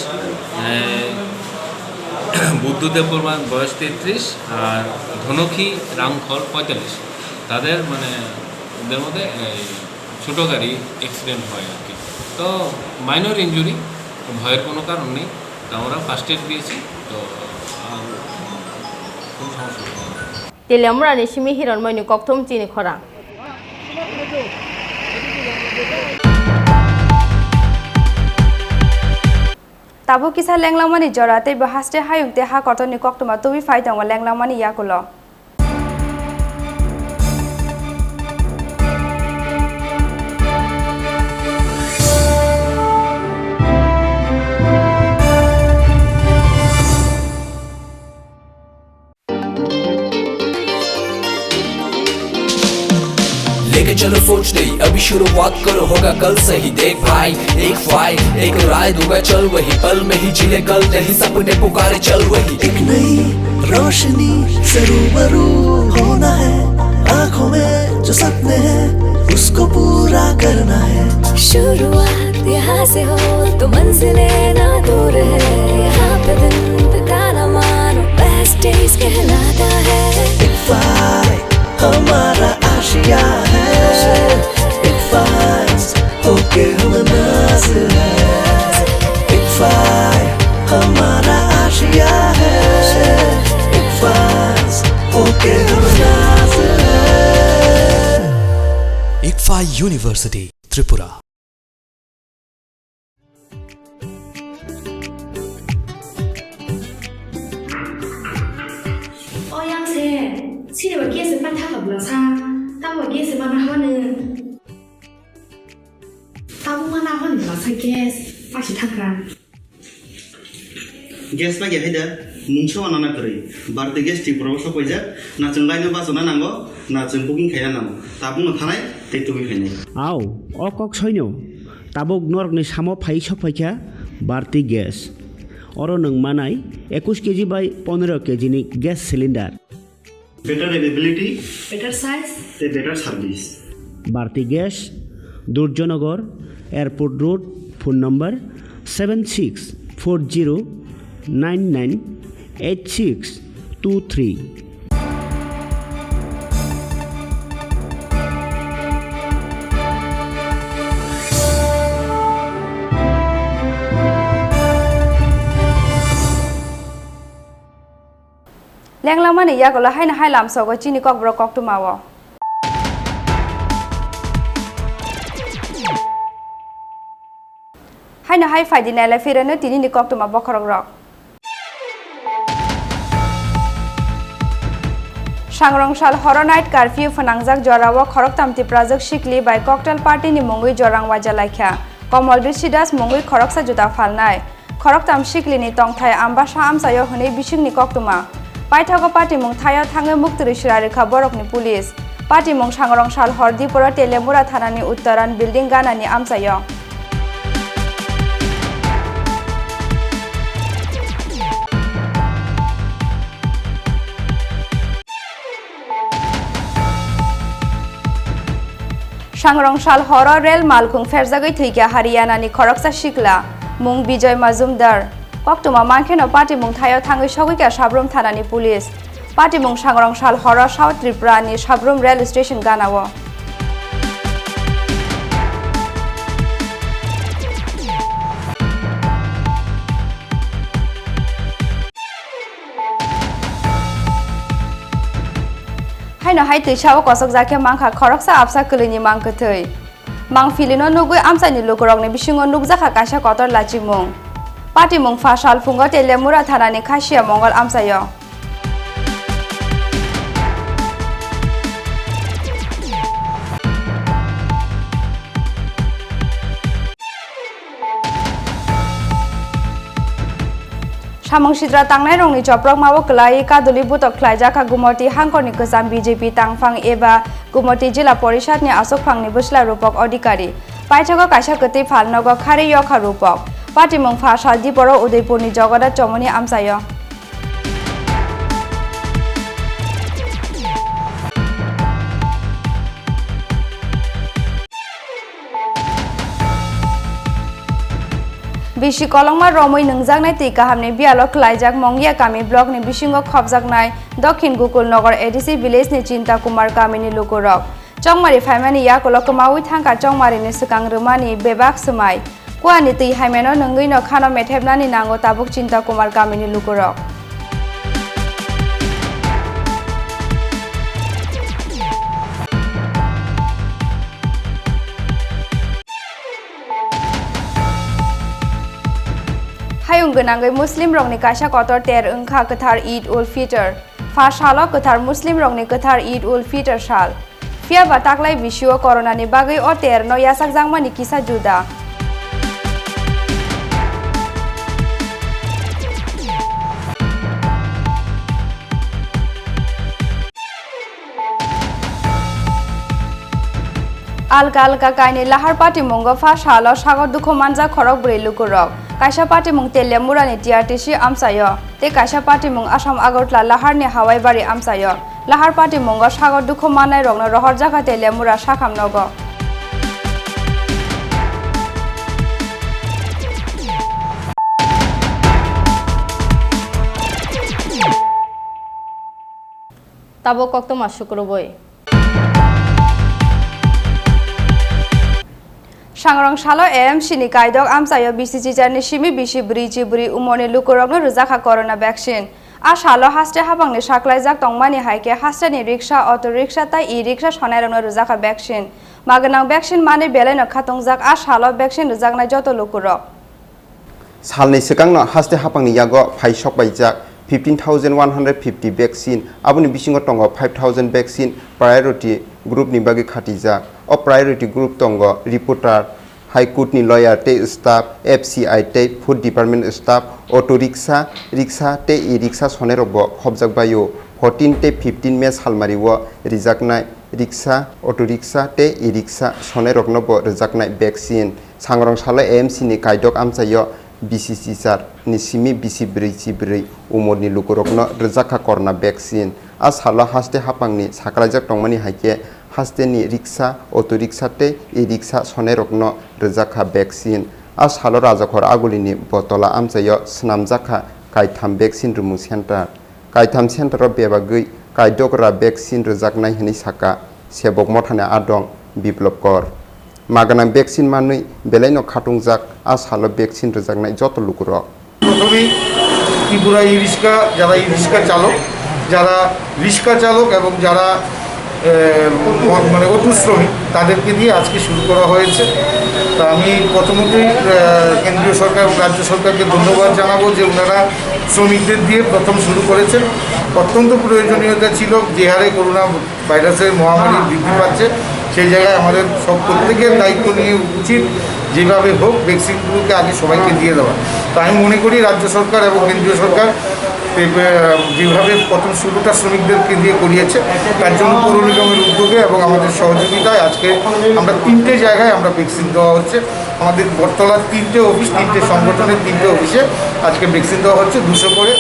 বুদ্ধ দেববর্মা বয়স 33 আর ধনখী রামখল 45 তাদের মানে ওদের মধ্যে ছোটো গাড়ি অ্যাক্সিডেন্ট হয় আর কি তো মাইনর ইঞ্জুরি ভয়ের কোনো কারণ নেই তো আমরা ফার্স্ট এড দিয়েছি তো কোনো সমস্যা নেই তেলেমরানি সিমি হিরণময়নি ককথুম চিনি খরাং তাবু কিসা লেংলামানি জরাতে বাহাসতে হায়ুংতে হা কতনি কক্তমা তুবি ফাইতাং লেংলামানি ইয়াকুলো लेके चलो सोच नहीं अभी शुरुआत करो होगा कल से ही देख भाई एक फाइट एक राय दूंगा चल वही पल में ही जिले कल नहीं सपने पुकारे चल वही एक नई रोशनी से रूबरू होना है आंखों में जो सपने हैं उसको पूरा करना है शुरुआत यहाँ से हो तो मंजिलें ना दूर है यहाँ पे दिन बिताना मानो University, Tripura. Yang se, sini bagi sepan tak berbelasa, tak bagi sepan mana. Tahu mana mana berbelasa gas, pasti takkan. Gas bagi ada, muncul anak kiri. Berarti gas di proses apa aja? Nak cengkainya pas mana nanggo, nak cengkuking kaya nanggo. Tapi nak tanai, tentu kaya. Aw, okok soinyo. Tabuk nork ni samo fai sopaicha, berarti gas. Orang neng manai 21 kg by 15 kg ni gas cylinder. Better availability, better size, better service. Bharti Gas, Durjanagar, Airport Road, phone number 7640998623. Leng lama ni ya kalau hai na hai lam sogo Chini kok bro kok tu mawo. Hai na hai fai di nela firana tini ni kok tu ma bokorok rok. Sangrong sal horror night curfew phanangjak jorawa khorok tamti prajak shikli by cocktail party ni mongui jorang wajalaikhya. Komol Risidas mongui khorok sa juta falnai. Khorok tam shikli ni tongthai ambasha amsayo hune bising ni kok tu ma. Paithago party mong thaya thange muktri shirarikha borok ni police party mong sangrong sal hordi pora telemura thana ni uttaran building gana ni amsayo sangrong sal horror rail malkhung ferjagai thikya Haryana ni khoroksa shikla mong Bijoy Majumdar Koktuma mankheno party mong thayo thangai sogika sabrum thana ni police party mong sangrong sal horror South Tripura ni sabrum rail station ganawo Haino hai tuisawo kosok jakhe mangkha khoroksa apsa kulini mangkhathai mang filino nugui amsani lukurok ni bisingo nukjakha kaisa kotor lachimung Party mong fasal fungo telemura thanani khasiya mongol amsayo Samong sidra tangnai rongni choprok mawo klai kaduli butok khlaijaka Gumoti hangkorni kesam BJP tangfang eba Gumoti jila porishad ni asok phangni busla rupok adhikari paithago kaisa keti phalnogo khari yokha rupok Party mong fasal diporo Udaipur ni Jagada Chomoni amsayo Bishi kolongma romoi nungjaknai tui kahamni bialo khlaijak Mongya Kami block ni bisingo khopjaknai Dokhin Gokul Nagar ADC village ni Chinta Kumar Kami ni lukurok Chongmari phaimani yakolo kamawi thangka chongmari ni sukang rumani bebak sumai Kuani tui haimeno nungui no khano methebnani nango tabuk Chinta Kumar Kami ni lukurok Hayung genangai Muslim rongni kaisa kotor ter engkha kathar Eid ul Fitr Fasalo kathar Muslim rongni kathar Eid ul Fitr sal Fia bataklai bisio corona ni bagai o ter no yasak jangmani kisa juda Alka alka kaini lahar party mongo fasalo sagor dukho manja khorok brei lukurok Kaisa party mong telemura ni TRTC amsayo te kaisa party mong Assam Agartala lahar ni hawai bari amsayo lahar party mongo sagor dukho manai rokno rohor jaka telemura sakham nogo Tabo kokto masukroboi Sangrong salo AMC ni kaidok amsayo BCG jarni simi bisi bri umone lukurokno rujaka corona vaccine a salo haste habang ni saklaijak tongmani haike haste ni rickshaw auto rickshaw tai e-rickshaw sonai rokno rujaka vaccine maganang vaccine mani belai no khatongjak a salo vaccine rujaknai joto lukurok salni sikangno haste hapangni yago phai sokbaijak 15,150 vaccine aboni bisingo tongo 5,000 vaccine priority group ni bagi khatijak o priority group tongo reporter High Court ni lawyer te staff FCI te food department staff auto rickshaw te e-rickshaw sonerobo khobjak bayo 14 te 15 mes halmari wo rijaknai rickshaw auto rickshaw te e-rickshaw soneroknobo rijaknai vaccine sangrong sala AMC ni kaidok amchayo BCC sar ni simi BC4 umorni lukurokno rijakha korna vaccine a sala haste hapangni sakrajak tongmani haike haste ni rickshaw auto rickshaw te e-rickshaw sonerokno rijakha vaccine a salo rajakhor agulini botola amchayo snamjakha kaitham vaccine rumung center kaitham center of bebagui kaidokra vaccine rijaknai hini saka sebok mothane adong biplopkor maganang vaccine manui belaino khatungjak a salo vaccine rijaknai joto lukurok প্রথমেই Tripura e-rickshaw যারা e-rickshaw চালক যারা রিক্সা চালক এবং যারা মানে auto শ্রমিক তাদেরকে দিয়ে আজকে শুরু করা হয়েছে তা আমি প্রথমতই কেন্দ্রীয় সরকার এবং রাজ্য সরকারকে ধন্যবাদ জানাবো যে ওনারা শ্রমিকদের দিয়ে প্রথম শুরু করেছেন অত্যন্ত প্রয়োজনীয়তা ছিল যে হারে করোনা ভাইরাসের মহামারী বৃদ্ধি পাচ্ছে সেই জায়গায় আমাদের সব প্রত্যেকের দায়িত্ব নিয়ে উচিত যেভাবে হোক ভ্যাকসিনগুলোকে আগে সবাইকে দিয়ে দেওয়া তো আমি মনে করি রাজ্য সরকার এবং কেন্দ্রীয় সরকার যেভাবে প্রথম শুরুটা শ্রমিকদেরকে দিয়ে করিয়েছে তার জন্য পৌর নিগমের উদ্যোগে এবং আমাদের সহযোগিতায় আজকে আমরা 3টে জায়গায় আমরা ভ্যাকসিন দেওয়া হচ্ছে আমাদের বটতলার 3টে অফিস 3টে সংগঠনের 3টে অফিসে আজকে ভ্যাকসিন দেওয়া হচ্ছে 200 করে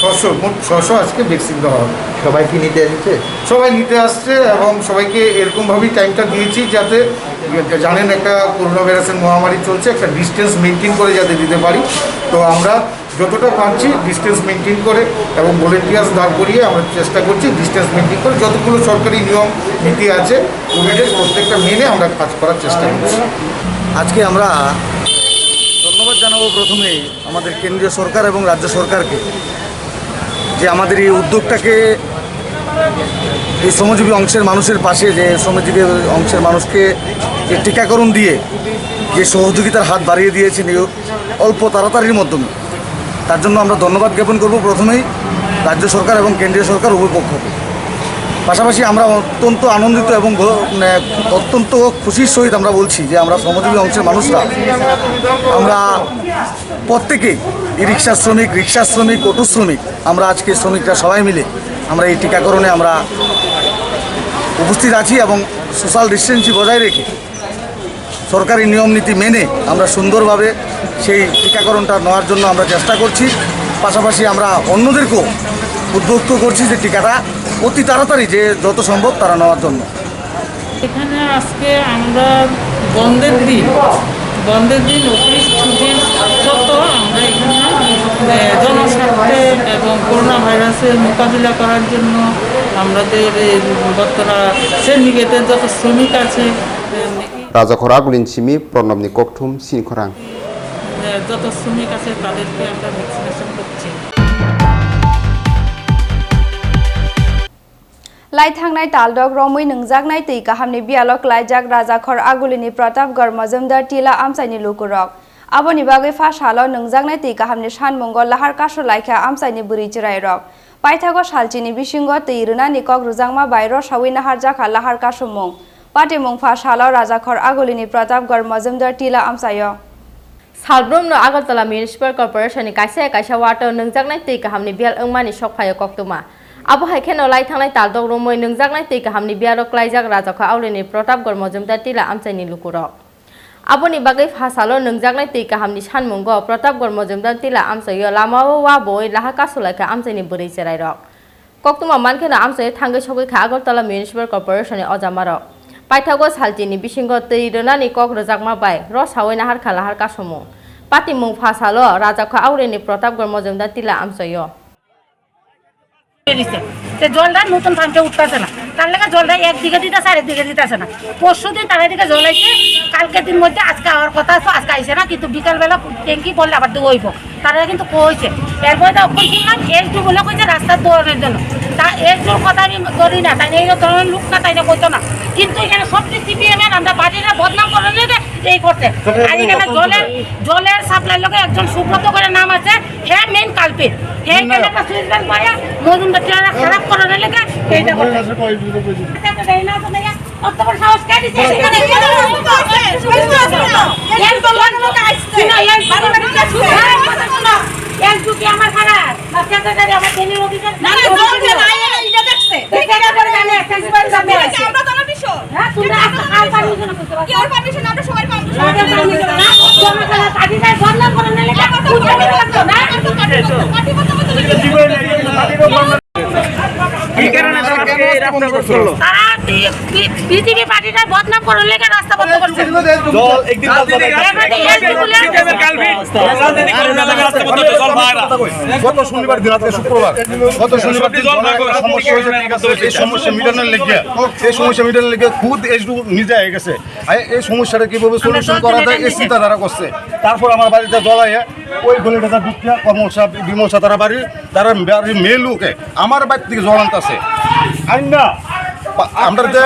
600 মোট 600 আজকে ভ্যাকসিন দেওয়া হবে সবাই কি নিতে আসছে সবাই নিতে আসছে এবং সবাইকে এরকমভাবেই টাইমটা দিয়েছি যাতে জানেন একটা করোনা ভাইরাসের মহামারী চলছে একটা ডিস্টেন্স মেনটেন করে যাতে দিতে পারি তো আমরা যতটা পারছি ডিস্টেন্স মেনটেন করে এবং ভলেন্টিয়ার্স দাঁড় করিয়ে আমরা চেষ্টা করছি ডিস্টেন্স মেনটেন করে যতগুলো সরকারি নিয়ম নীতি আছে কোভিডের প্রত্যেকটা মেনে আমরা কাজ করার চেষ্টা করছি আজকে আমরা ধন্যবাদ জানাবো প্রথমেই আমাদের কেন্দ্রীয় সরকার এবং রাজ্য সরকারকে যে আমাদের এই উদ্যোগটাকে এই শ্রমজীবী অংশের মানুষের পাশে যে শ্রমজীবী অংশের মানুষকে এই টিকাকরণ দিয়ে যে সহযোগিতার হাত বাড়িয়ে দিয়েছেন এই অল্প তাড়াতাড়ির মাধ্যমে তার জন্য আমরা ধন্যবাদ জ্ঞাপন করব প্রথমেই রাজ্য সরকার এবং কেন্দ্রীয় সরকার উভয় পক্ষকে পাশাপাশি আমরা অত্যন্ত আনন্দিত এবং অত্যন্ত খুশির সহিত আমরা বলছি যে আমরা শ্রমজীবী অংশের মানুষরা আমরা প্রত্যেকেই রিক্সা শ্রমিক অটো শ্রমিক আমরা আজকে শ্রমিকরা সবাই মিলে আমরা এই টিকাকরণে আমরা উপস্থিত আছি এবং সোশ্যাল ডিস্টেন্সিং বজায় রেখে সরকারি নিয়ম নীতি মেনে আমরা সুন্দরভাবে সেই টিকাকরণটা নেওয়ার জন্য আমরা চেষ্টা করছি পাশাপাশি আমরা অন্যদেরকেও উদ্বুদ্ধ করছি যে টিকাটা অতি তাড়াতাড়ি যে যত সম্ভব তারা নেওয়ার জন্য এখানে আজকে আমরা বন্ধের দিন অফিস ছুটি সত্ত্বেও আমরা এখানে জনস্বার্থে এবং করোনা ভাইরাসের মোকাবিলা করার জন্য আমাদের বর্তমান শ্রেণীগেটের যত শ্রমিক আছে রাজাখর আগুলিন সিমি প্রণবনি ককথুম চিনি খরাং যত শ্রমিক আছে তাদেরকে আমরা ভ্যাকসিনেশন করছি लाइथांनाय तालदक रमै नोंजागनाय तै गाहामनि बियालक लाइजाक राजाखर आगुलिनि प्रतापगढ़ मजुमदार टिला आमसाइनि लुकुरक आबोनि बागै फासाल नोंजागनाय तै गाहामनि सानमंग लाहार कासो लाइखा आमसाइनि बुरि चिरायरक पाइथागो सालचिनि बिसिंग तै रुनानि कक रुजांमा बायरो सावै नाहार जाखा लाहार कासो मुं पाटिमुं फासाल राजाखर आगुलिनि प्रतापगढ़ मजुमदार टिला आमसायो सालब्रमनो आगरतला म्युनिसिपल कर्पोरेशननि कायसा वाटर नोंजागनाय तै गाहामनि बियाल ओंमानि सकफायो कक्तुमा आबो हाइखेनो लाइथांनाय तालदक रमै नोंजागनाय तै गाहामनि बियारक लाइजाक राजाखौ आवलिनि प्रतापगढ़ मजुमदार टिला आमसाइनि लुकुरक आबोनि बागै फासाल नोंजागनाय तै गाहामनि सानमुंग प्रतापगढ़ मजुमदार टिला आमसायो लामाओ वा बय लाहा कासुलाइखा आमसाइनि बोरै जेरायरक कक्तुमा मानखेनो आमसायो थांगै सगैखा आगरतला म्युनिसिपल कर्पोरेशननि अजामारक पाइथागो सालचिनि बिसिंग तै रोनानि कक रोजाकमा बाय र सावै नाहार खालाहार कासुमुं पाटिमुं फासाल राजाखौ आवलिनि प्रतापगढ़ मजुमदार टिला आमसायो জলটা নতুন পাম্পে উঠতেছে না তার লেগে জলটা একদিকে দিতেছে আর একদিকে দিতেছে না পরশু দিন তার দিকে জল আইছে কালকে দিন মধ্যে আজকে আওয়ার কথা আছে আজকে আইসে না কিন্তু বিকালবেলা ট্যাঙ্কি পড়লে আবার হইব তারা কিন্তু কইছে এরপরে তো অক্ষণ শুনলাম একটু বলে কইছে রাস্তার দৌড়ের জন্য তা একটুর কথা আমি করি না তাই এই ধরনের লোক না তাই না কইতো না কিন্তু এখানে সবচেয়ে সিপিএমের আমরা পার্টিরা বদনাম করে নিয়ে এই করতে আর এখানে জলের সাপ্লাই লোকে একজন সুব্রত করে নাম আছে হ্যাঁ মেন কালপিট হ্যাঁ একটা সুইচ ব্যাংক পায়া মজুমদার টিয়ারা খারাপ করে নিলে এইটা করতে অতবার সাহস কে দিছে এখানে একটুকি আমার খারাপ সেক্রেটারি আমার ট্রেনিং অফিসার না জলকে নাই এটা দেখছে দেখে পরে জানে প্রিন্সিপাল সামনে আছে আমরা তো না বিষয় হ্যাঁ তুমি আজকে কাল পারমিশন করতে পারো কি ওর পারমিশন আমরা সবাই পাবো না জমা করা কাটিটা বদনাম করে নিলে উঠে লাগতো না কাটি এই কারণে তারা কেন রাস্তা বন্ধ করছিল তারা বিজেপি পার্টিটা বদনাম করে লেগে রাস্তা বন্ধ করছে জল একদিন গত শনিবার দিন আজকে শুক্রবার গত শনিবার দিন সমস্যা হয়েছে এই সমস্যা মিটানোর লেগে খুদ এসডু নিজে হয়ে গেছে এই সমস্যাটা কিভাবে সলিউশন করা যায় এই চিন্তা তারা করছে তারপর আমার বাড়িতে জলাইয়া ওই গলিটা দুঃখা কর্মসা বিমর্শা তারা তারা মেয়ে লোকে আমার বাড়ি থেকে জল আনতেছে আইন না আমরা যে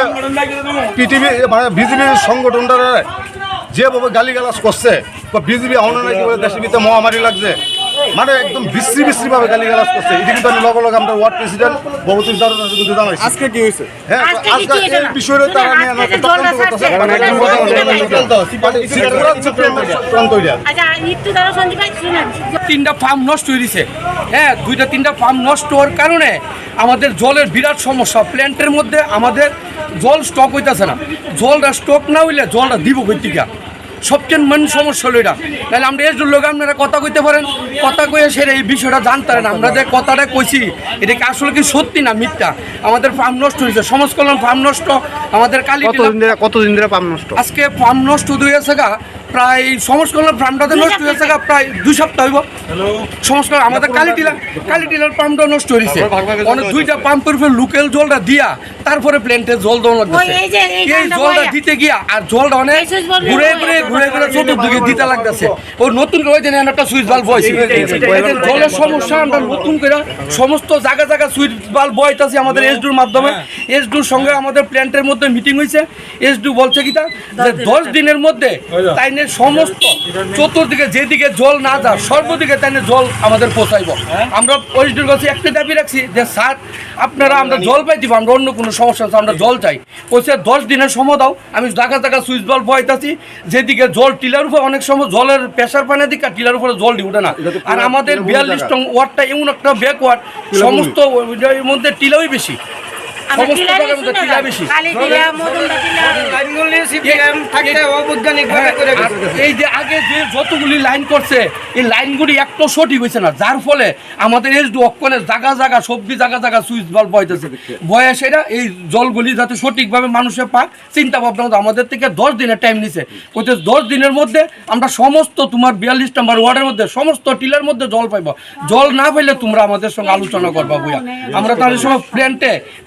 পিটিভি মানে বিজেপি সংগঠনটা যেভাবে গালিগালাজ করছে বিজেপি অনেক নাকি বলে দেশের ভিতরে মহামারী লাগছে মানে একদম বিশ্রীভাবে গালিগালাজ করছে এটা কিন্তু আমি লগে আমরা ওয়ার্ড প্রেসিডেন্ট বহুতির দারুণ কিন্তু জানাইছি আজকে কি হয়েছে হ্যাঁ আজকে এই বিষয়ে তারা নিয়ে আমাকে তদন্ত করতেছে আচ্ছা একটু দাঁড়া সন্দীপ ভাই শুনুন 3টা ফার্ম নষ্ট হয়ে গেছে হ্যাঁ 2-3টা ফার্ম নষ্ট হওয়ার কারণে আমাদের জলের বিরাট সমস্যা প্ল্যান্টের মধ্যে আমাদের জল স্টক হইতেছে না জলটা স্টক না হইলে জলটা দিব কই থেকে সবচেয়ে মেন সমস্যা হলো এটা তাহলে আমরা এর লোক আপনারা কথা কইতে পারেন কথা কয়ে সেরে এই বিষয়টা জানতে পারেন আমরা যে কথাটা কইছি এটা কি আসলে কি সত্যি না মিথ্যা আমাদের ফার্ম নষ্ট হয়েছে সমাজ কল্যাণ ফার্ম নষ্ট আমাদের কালী কতদিন ধরে ফার্ম নষ্ট আজকে ফার্ম নষ্ট হয়েছে গা প্রায় সমাজ কল্যাণ ফার্মটাতে নষ্ট হয়েছে গা প্রায় 2 সপ্তাহ হইব সমাজ কল্যাণ আমাদের কালীটিলার পাম্পটা নষ্ট হয়েছে অনেক 2টা পাম্পের উপরে লোকাল জলটা দিয়া তারপরে প্ল্যান্টে জল দেওয়া লাগতেছে এই জলটা দিতে গিয়া আর জলটা অনেক ঘুরে চতুর্দিকে দিতে লাগতেছে ও নতুন করে ওই দিন একটা সুইচ বাল্ব বয়সি জলের সমস্যা আমরা নতুন করে সমস্ত জায়গা সুইচ বাল্ব বয়তাছি আমাদের এসডুর মাধ্যমে এসডুর সঙ্গে আমাদের প্ল্যান্টের মধ্যে মিটিং হয়েছে এসডু বলছে কি তা যে 10 দিনের মধ্যে তাইনে সমস্ত চতুর্দিকে যেদিকে জল না যায় সর্বদিকে তাইনে জল আমাদের পৌঁছাইব আমরা এসডুর কাছে একটা দাবি রাখছি যে স্যার আপনারা আমরা জল পাই দিব আমরা অন্য কোনো সমস্যা আছে আমরা জল চাই বলছে 10 দিনের সময় দাও আমি জায়গা সুইচ বাল্ব বয়তাছি যেদিকে জল টিলার উপর অনেক সময় জলের প্রেশার পানি দিকে টিলার উপরে জল উঠে না আর আমাদের 42 নং ওয়ার্ডটা এমন একটা ব্যাকওয়ার্ড সমস্ত মধ্যে টিলাওই বেশি এই যে আগে যে যতগুলি লাইন করছে এই লাইনগুলি একটু সঠিক হয়েছে না যার ফলে আমাদের এসডু অক্ষণের জায়গা সবজি জায়গা সুইচ বাল্ব বইতেছে বয়ে সেটা এই জলগুলি যাতে সঠিকভাবে মানুষের পাক চিন্তা ভাবনা আমাদের থেকে 10 দিনের টাইম নিছে 10 দিনের মধ্যে আমরা সমস্ত তোমার 42 নম্বর ওয়ার্ডের মধ্যে সমস্ত টিলার মধ্যে জল পাইব জল না পাইলে তোমরা আমাদের সঙ্গে আলোচনা করবা বইয়া আমরা তাহলে সব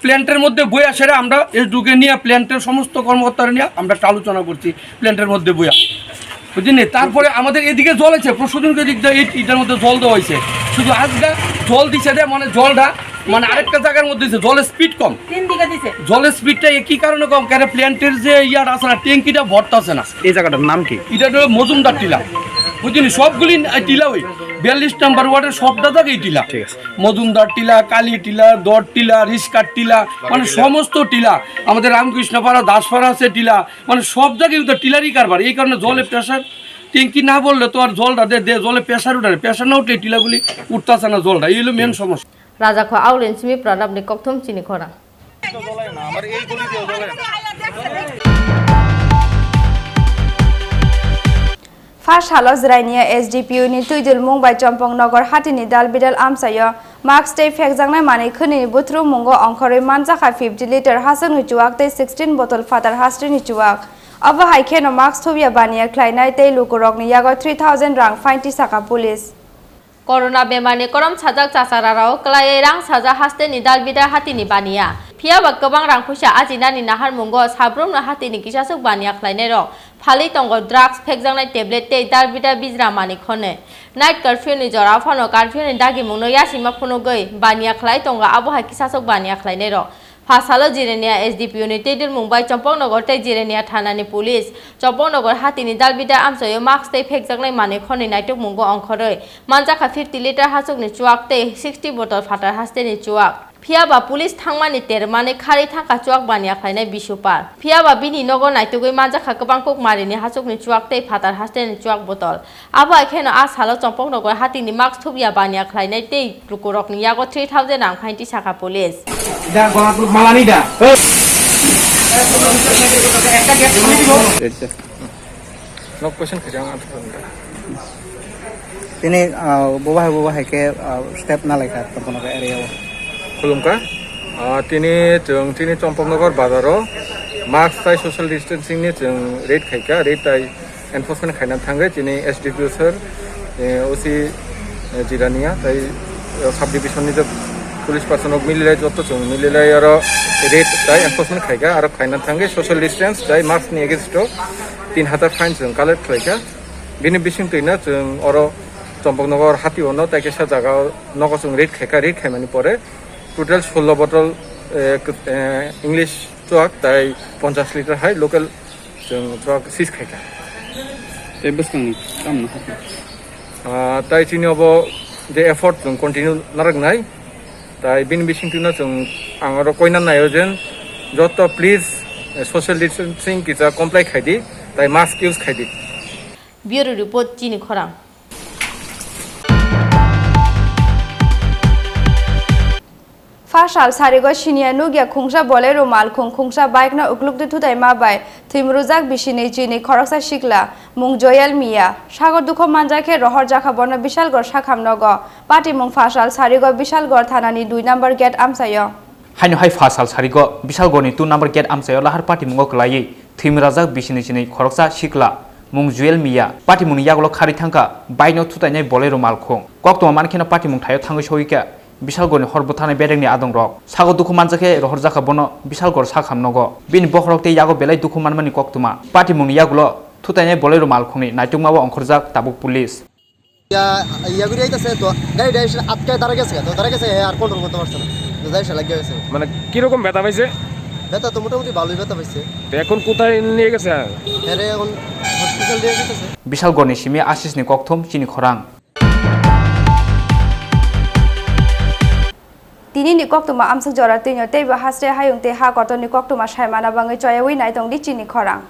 প্ল্যান্টের মধ্যে বইয়া সেরা আমরা এসডুকে নিয়ে প্ল্যান্টের সমস্ত কর্মকর্তারা নিয়ে আমরা একটা আলোচনা করছি প্ল্যান্টের মধ্যে বইয়া বুঝলি তারপরে আমাদের এদিকে জল আছে প্রশোধনকে দিক দিয়ে এইটার মধ্যে জল দেওয়া হয়েছে শুধু আজকে জল দিছে দেয় মানে জলটা মানে আরেকটা জায়গার মধ্যে দিছে জলের স্পিড কম জলের স্পিডটা কি কারণে কম কেন প্ল্যান্টের যে ইয়ার আছে না ট্যাঙ্কিটা ভরতে আছে না এই জায়গাটার নাম কি এটা হলো মজুমদার টিলা বুঝলি সবগুলি টিলা ওই 42 নম্বর ওয়ার্ডের সবটা জায়গায় টিলা মজুমদার টিলা কালী টিলা দর টিলা রিস্কার টিলা মানে সমস্ত টিলা আমাদের রামকৃষ্ণপাড়া দাসপাড়া আছে টিলা মানে সব জায়গায় তো টিলারই কারবার এই কারণে জলের প্রেশার ট্যাঙ্কি না বললে তো আর জলটা দে জলে প্রেশার উঠে প্রেশার না উঠলে টিলাগুলি উঠতেছে না জলটা এই হলো মেন সমস্যা রাজাখো আউলেন সিমি প্রদাব নি ককথম চিনি খরা ফার্স্ট হালো জরাইনিয়া एसडीपीयू नि तुइदुल मुंबाइ चम्पंगनगर हातिनि दाल बिदाल आमसायो मार्क्स डे फेकजांनाय माने खनि बुथ्रु मुंगो अंखरै मानजाखा 50 लिटार हासन हुचुवाक तै 16 बोतल फातार हास्ट्रिनि चुवाक अब हाइखेनो मार्क्स थोबिया बानिया ख्लाइनाय तै लुकुरकनि यागो 3000 रां फाइनटि साका पुलिस कोरोना बेमारनि करम साजाक चासाराराव क्लायै रां साजा हास्तेनि दाल बिदा हातिनि बानिया Phiaba gobang rang phaisa ajinani nahar mungo sabromno hatini kisasuk bania khlainai rok phali tongo drugs phekjangnai tablet tei darbida bijra mani khone night curfew ni jora phano curfew ni dagi mungno yasima phono goi bania khlai tongo aboha kisasuk bania khlainai rok Pasalo Jirenia SDPU ni Tedul Mumbai Champongnagar tei Jirenia Thanani Police Champongnagar hatini dalbida amsayo marks tei phekjaknai mani khoni naitok mungo ongkhoroi manjaka 50 liter hasuk ni chuak tei 60 bottle fatar haste ni chuak Phiaba police thangmani termani khari thangka chuak bania khlainai bisupar Phiaba bini nogo naitogoi manjaka gobang kokmari ni hasuk ni chuak tei fatar haste ni chuak bottle abo kheno asalo Champongnagar hatini marks thubya bania khlainai tei rukurok ni yago 3000 rang khainti saka police Da gua malani da. No question kerjaan apa Ini bawah ke step na lekha terkono ke area. Kulumka. Tini Champongnagar bazaro mask tai social distancing ni jeng rate khaika rate tai enforcement khaina thangai tini SDPU sir OC Jirania tai sub division ni police पर्सनक मिलिलाय जत्तो जों मिलिलाय आरो rate दाय enforcement खायगा आरो final थांगे सोशल डिस्टेंस दाय मार्क्स नि एगेन्स्ट 3000 फाइन जों कालेक्ट खायगा बिनि बिसिं तैना जों अरो चम्पकनगर हातिवनो ताइकेसा जागा नगो जों रेट खायगा रेट खायमानि परे टोटल 16 बटल इंग्लिश ट्रक दाय 50 लिटार हाय लोकल जों ट्रक सिस खायगा ते बसखांनि काम न ताइ चिनि अब जे एफर्ट जों कन्टिन्यू नारगनाय তাই বিন বিশিংটিনো जों आङो कयना नायो जेन जत प्लिज सोशल डिस्टेंसिंग किजा कमप्लाइ खायदि ताई मास्क इउज खायदि ब्यूरो रिपोर्ट चिनी खरां Fasal sarigo shinia nugya khungsa bolero mal khungsa bike na ukluk de thudai ma bai thimrujak bishini Chini Khorang shikla mung Joyal Mia sagor dukho manjake rohor jakha bona bishalgor sakhamnogo party mung Fasal sarigo bishalgor thanani 2 number gate amsayo haino hai Fasal sarigo bishalgorni 2 number gate amsayo lahar party mungo klai thimrujak bishini Chini Khorang shikla mung Joyal Mia party mung yagulo khari thangka bike no thudai nai bolero mal khung kokto mankhina party mung thayo thango soika Bishalgor ni horbo thane bedeng ni adong rok sago dukuman jake rohor jaka bono Bishalgor sakham nogo bin bokrok te yago belai dukuman mani koktuma party muni yagulo thutaine bolero mal khoni naitungmawo ongkhorjak tabuk police ya yaguri aitaছে তো গাড়ি direction আটকে দাঁড়া গেছে আর control করতে পারছে না তো যাইছে লাগি গেছে মানে কি রকম ব্যথা পাইছে ব্যথা তো মোটামুটি ভালোই ব্যথা পাইছে এখন কোথায় নিয়ে গেছে আরে এখন হসপিটাল দিয়ে গেছে Bishalgor ni simi Asis ni kokthom Chini Khorang Tini ni koktuma amsak jora tinyo tei bahasre hayung te ha koton ni koktuma shaimana bangai choyawi nai tong di Chini Khorang